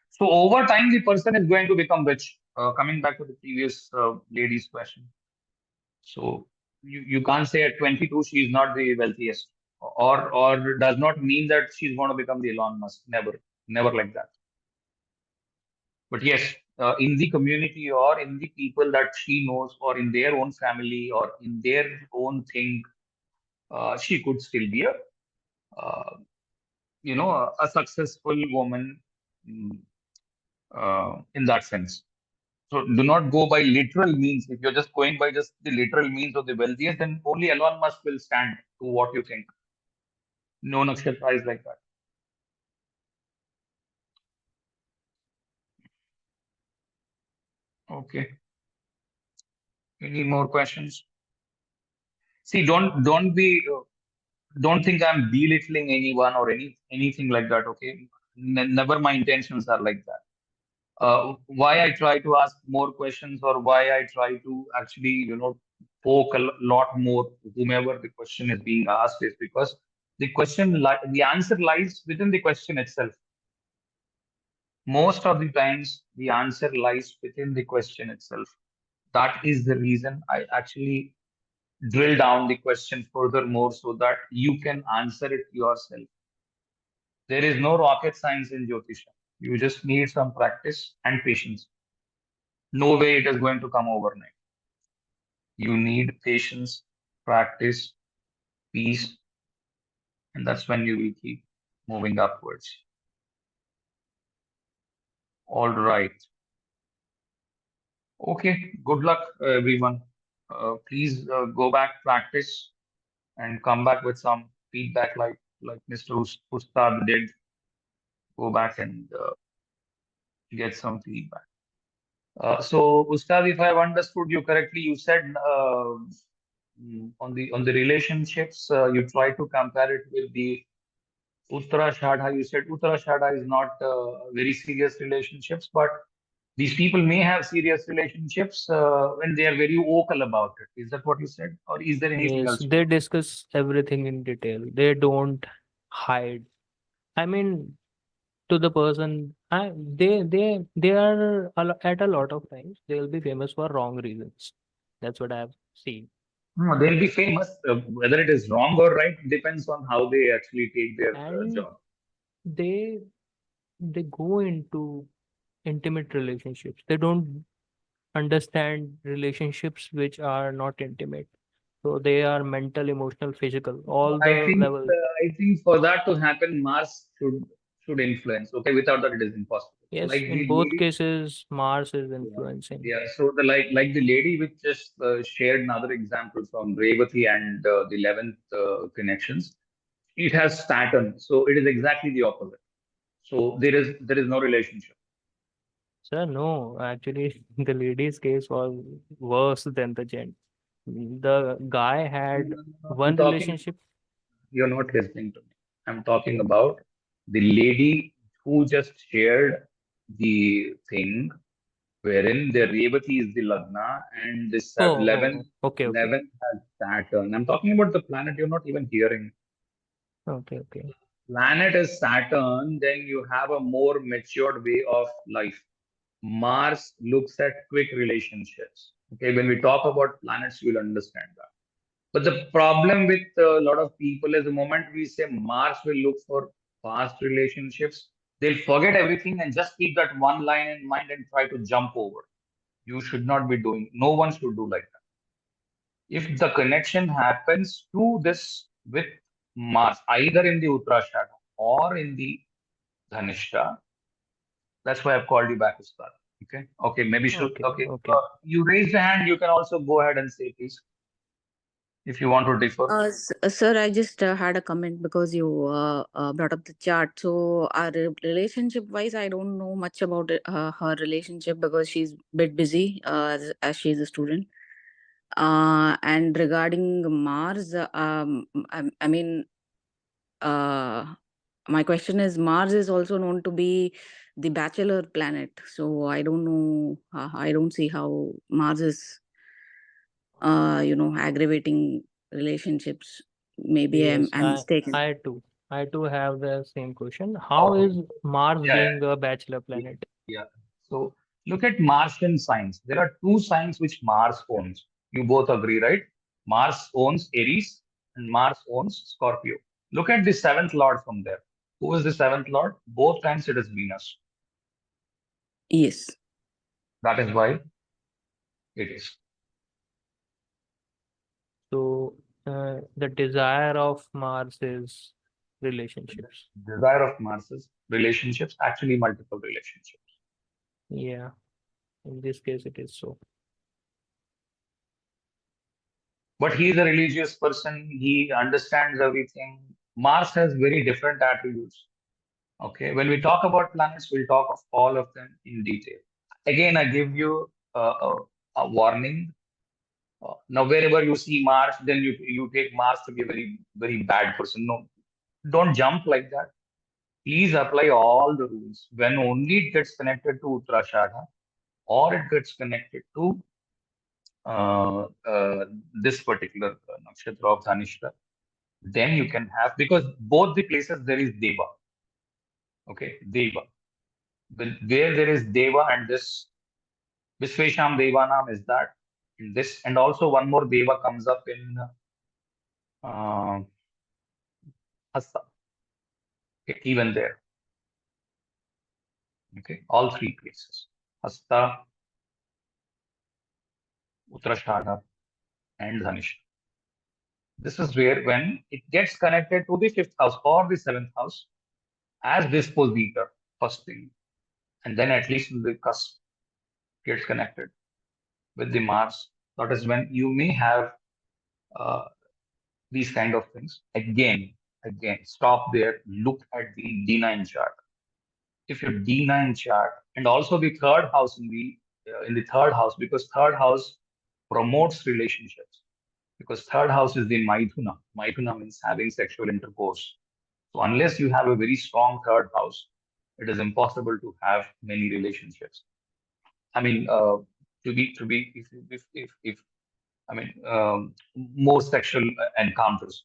So over time, the person is going to become rich. Coming back to the previous lady's question. So you can't say at 22 she is not the wealthiest, or does not mean that she's going to become the Elon Musk. Never like that. But yes, in the community or in the people that she knows, or in their own family or in their own thing, she could still be uh, a successful woman, mm, in that sense. So do not go by literal means. If you're just going by just the literal means of the wealthiest, then only Elon Musk will stand to what you think. No nakshatra is like that. Okay. Any more questions? See, don't think I'm belittling anyone or anything like that. Okay. Never my intentions are like that. Why I try to ask more questions, or why I try to actually, poke a lot more whomever the question is being asked, is because the answer lies within the question itself. Most of the times, the answer lies within the question itself. That is the reason I actually drill down the question furthermore, so that you can answer it yourself. There is no rocket science in Jyotisha. You just need some practice and patience. No way it is going to come overnight. You need patience, practice, peace, and that's when you will keep moving upwards. All right. Okay. Good luck, everyone. Please go back, practice, and come back with some feedback like Mr. Ustad did. go back and get some feedback. So, Ustad, if I've understood you correctly, you said on the relationships, you try to compare it with the Uttarashadha. You said Uttarashadha is not very serious relationships, but these people may have serious relationships when they are very vocal about it. Is that what you said, or is there anything Yes, else? they discuss everything in detail. They don't hide. I mean, to the person, they are at a lot of times they'll be famous for wrong reasons. That's what I've seen. No, they'll be famous. Whether it is wrong or right depends on how they actually take their And job. they they go into intimate relationships. They don't understand relationships which are not intimate. So they are mental, emotional, physical, all the levels. I think for that to happen, Mars should influence. Okay, without that, it is impossible. Yes, Like in the both lady, cases, Mars is yeah, influencing. yeah. So the like the lady which just shared another example from Revati and the 11th connections. It has Saturn, so it is exactly the opposite. So there is no relationship. Sir, no, actually, the lady's case was worse than the gent. The guy had I'm one talking. relationship. You're not listening to me. I'm talking Okay. about the lady who just shared the thing wherein the Revati is the Lagna and the Oh, 11th, okay, okay. 11th has Saturn. I'm talking about the planet you're not even hearing. Okay, okay. Planet is Saturn, then you have a more matured way of life. Mars looks at quick relationships. Okay, when we talk about planets, you'll understand that. But the problem with a lot of people is the moment we say Mars will look for fast relationships, they'll forget everything and just keep that one line in mind and try to jump over. You should not be doing, no one should do like that. If the connection happens to this with Mars, either in the Uttarashada or in the Dhanishta, that's why I've called you back, Ustad. Okay. Okay. Maybe should. Okay, Okay. okay. You raised a hand. You can also go ahead and say, please, if you want to differ. Sir, I just had a comment because you brought up the chart. So, our relationship wise, I don't know much about her relationship because she's a bit busy as she's a student. And regarding Mars, I mean, uh, my question is Mars is also known to be the bachelor planet. So, I don't know, I don't see how Mars is aggravating relationships. Maybe Yes, I'm mistaken. I too have the same question. How Okay. is Mars Yeah. being a bachelor Yeah. planet? Yeah. So look at Martian signs. There are two signs which Mars owns. You both agree, right? Mars owns Aries and Mars owns Scorpio. Look at the seventh lord from there. Who is the seventh lord? Both times it is Venus. Yes. That is why it is. So, the desire of Mars is relationships. Desire of Mars is relationships, actually multiple relationships. Yeah, in this case, it is so. But he is a religious person. He understands everything. Mars has very different attributes. Okay, when we talk about planets, we'll talk of all of them in detail. Again, I give you a warning. Now, wherever you see Mars, then you take Mars to be a very bad person. No, don't jump like that. Please apply all the rules. When only it gets connected to Uttarashadha or it gets connected to uh, uh, this particular nakshatra of Dhanishta, then you can have, because both the places there is Deva. Okay, Deva. Where there is Deva and this Visvesham Devanam is that in this, and also one more Deva comes up in uh, Hasta. Okay, even there. Okay, all three places. Hasta, Uttarashadha, and Dhanishta. This is where when it gets connected to the fifth house or the seventh house as dispositor, first thing, and then at least in the cusp gets connected with the Mars. That is when you may have uh, these kind of things. Again, stop there. Look at the D9 chart. if your D9 chart, and also the third house in the third house, because third house promotes relationships. Because third house is the Maithuna. Maithuna means having sexual intercourse. So unless you have a very strong third house, it is impossible to have many relationships. I mean, if I mean, more sexual encounters.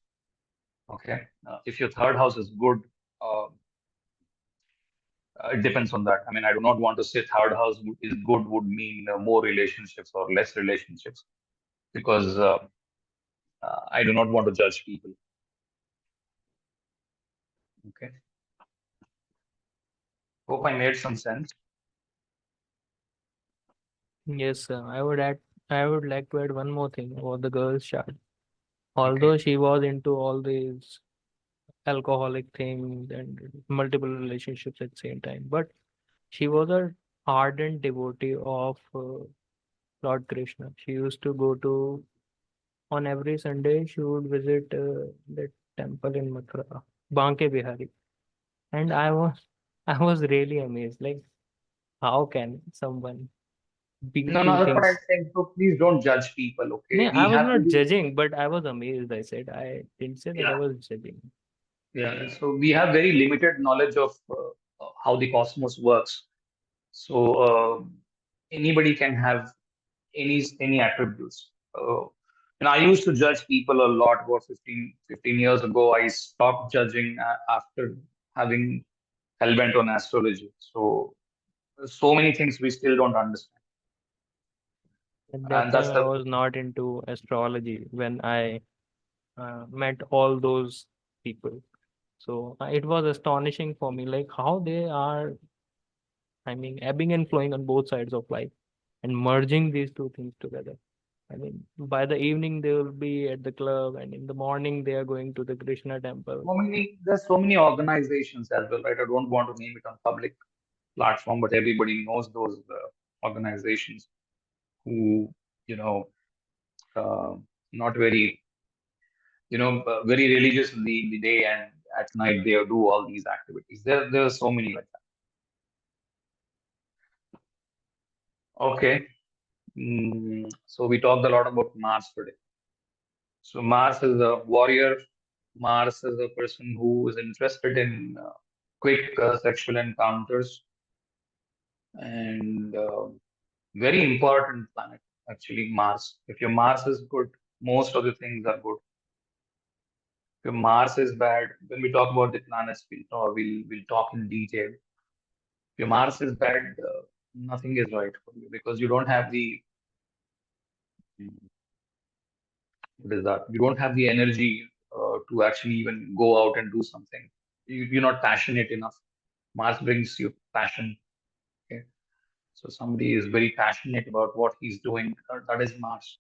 Okay, if your third house is good, uh, it depends on that. I mean, I do not want to say third house is good would mean more relationships or less relationships, because I do not want to judge people. Okay. Hope I made some sense. Yes, sir. I would like to add one more thing about the girl's chart. Although she was into all these alcoholic things and multiple relationships at the same time, but she was a ardent devotee of Lord Krishna. She used to go to on every Sunday. She would visit the temple in Mathura, Banke Bihari, and I was really amazed. Like, how can someone be No, two that's what I'm things? saying. So please don't judge people. Okay, No, we I was have to not be, judging, but I was amazed. I said I didn't say that I yeah, was judging. yeah. So we have very limited knowledge of how the cosmos works. So anybody can have any attributes. And I used to judge people a lot about 15 years ago. I stopped judging after having hellbent on astrology. So many things we still don't understand. At that And that's time, I the was not into astrology when I met all those people. So it was astonishing for me, like how they are, I mean, ebbing and flowing on both sides of life and merging these two things together. I mean, by the evening they will be at the club, and in the morning they are going to the Krishna temple. there's so many organizations as well, right? I don't want to name it on public platform, but everybody knows those organizations who, you know, uh, not very, very religious in the day, and at night they do all these activities. There are so many like that. Okay. So we talked a lot about Mars today. So Mars is a warrior. Mars is a person who is interested in quick sexual encounters, and very important planet, actually, Mars. If your Mars is good, most of the things are good. If your Mars is bad, when we talk about the planets, we'll talk in detail. If your Mars is bad, nothing is right for you, because you don't have the what is that? You don't have the energy to actually even go out and do something. You're not passionate enough. Mars brings you passion. Okay, so somebody is very passionate about what he's doing. That is Mars.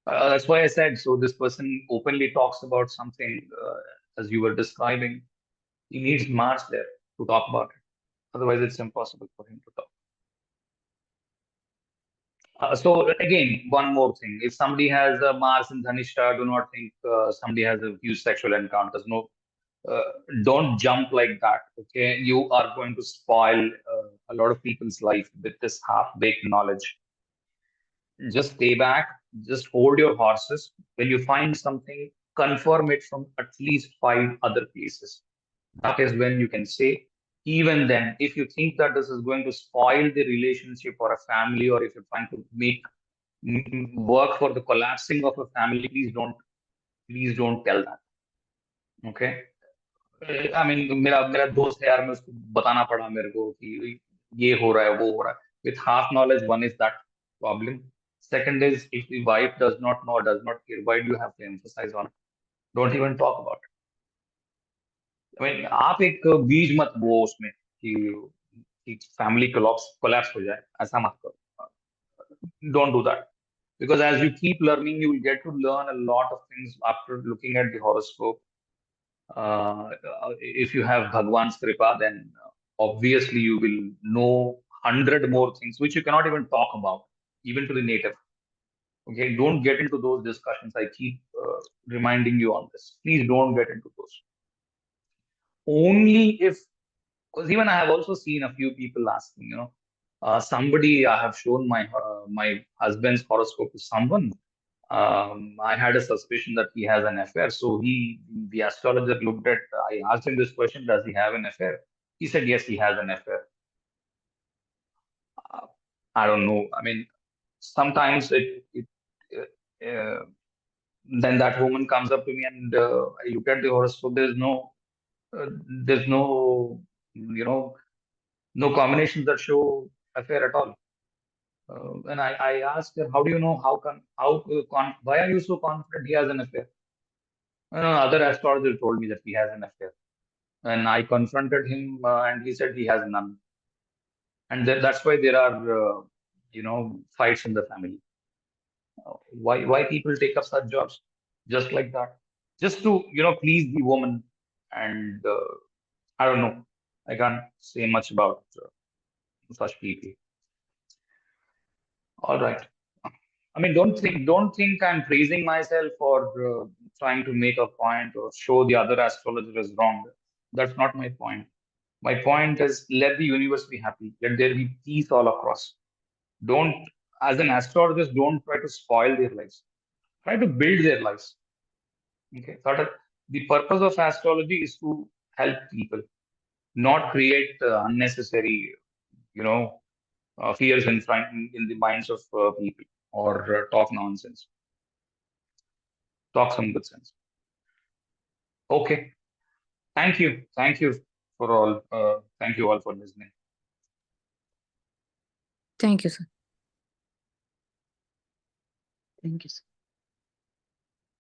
That's why I said, so this person openly talks about something, as you were describing. He needs Mars there to talk about it. Otherwise, it's impossible for him to talk. So again, one more thing. If somebody has a Mars in Dhanishta, do not think somebody has a huge sexual encounters. No, uh, don't jump like that. Okay, you are going to spoil a lot of people's life with this half-baked knowledge. Just stay back, just hold your horses. When you find something, confirm it from at least 5 other places. That is when you can say, even then, if you think that this is going to spoil the relationship or a family, or if you're trying to make work for the collapsing of a family, please don't tell that. Okay. I mean, मेरा मेरा दोस्त है यार, मैं उसको बताना पड़ा मेरे को कि ये हो रहा है वो हो रहा है. With half knowledge, one is that problem. Second is, if the wife does not know, does not care, why do you have to emphasize on it? Don't even talk about it. I mean, आप एक बीज मत बो उसमें कि family collapse हो जाए, ऐसा मत करो. Don't do that, because as you keep learning, you will get to learn a lot of things after looking at the horoscope. If you have Bhagwan's Kripa, then obviously you will know 100 more things which you cannot even talk about, even to the native. Okay, don't get into those discussions. I keep reminding you on this. Please don't get into those. Only if Because even I have also seen a few people asking, somebody, I have shown my husband's horoscope to someone. I had a suspicion that he has an affair. So the astrologer looked at, I asked him this question, does he have an affair? He said, yes, he has an affair. Uh, I don't know. I mean, sometimes then that woman comes up to me and I look at the horoscope. Uh, there's no, you know, no combinations that show affair at all. And I asked her, how do you know? Why are you so confident he has an affair? Other astrologer told me that he has an affair. And I confronted him and he said he has none. And that's why there are, fights in the family. Why people take up such jobs just like that? Just to, please the woman. And I don't know. I can't say much about such people. All right. I mean, don't think I'm praising myself or trying to make a point or show the other astrologer is wrong. That's not my point. My point is let the universe be happy. Let there be peace all across. Don't, as an astrologist, don't try to spoil their lives. Try to build their lives. Okay. The purpose of astrology is to help people, not create unnecessary, fears in the minds of people or talk nonsense. Talk some good sense. Okay. Thank you. Thank you for all. Thank you all for listening. Thank you, sir. Thank you, sir.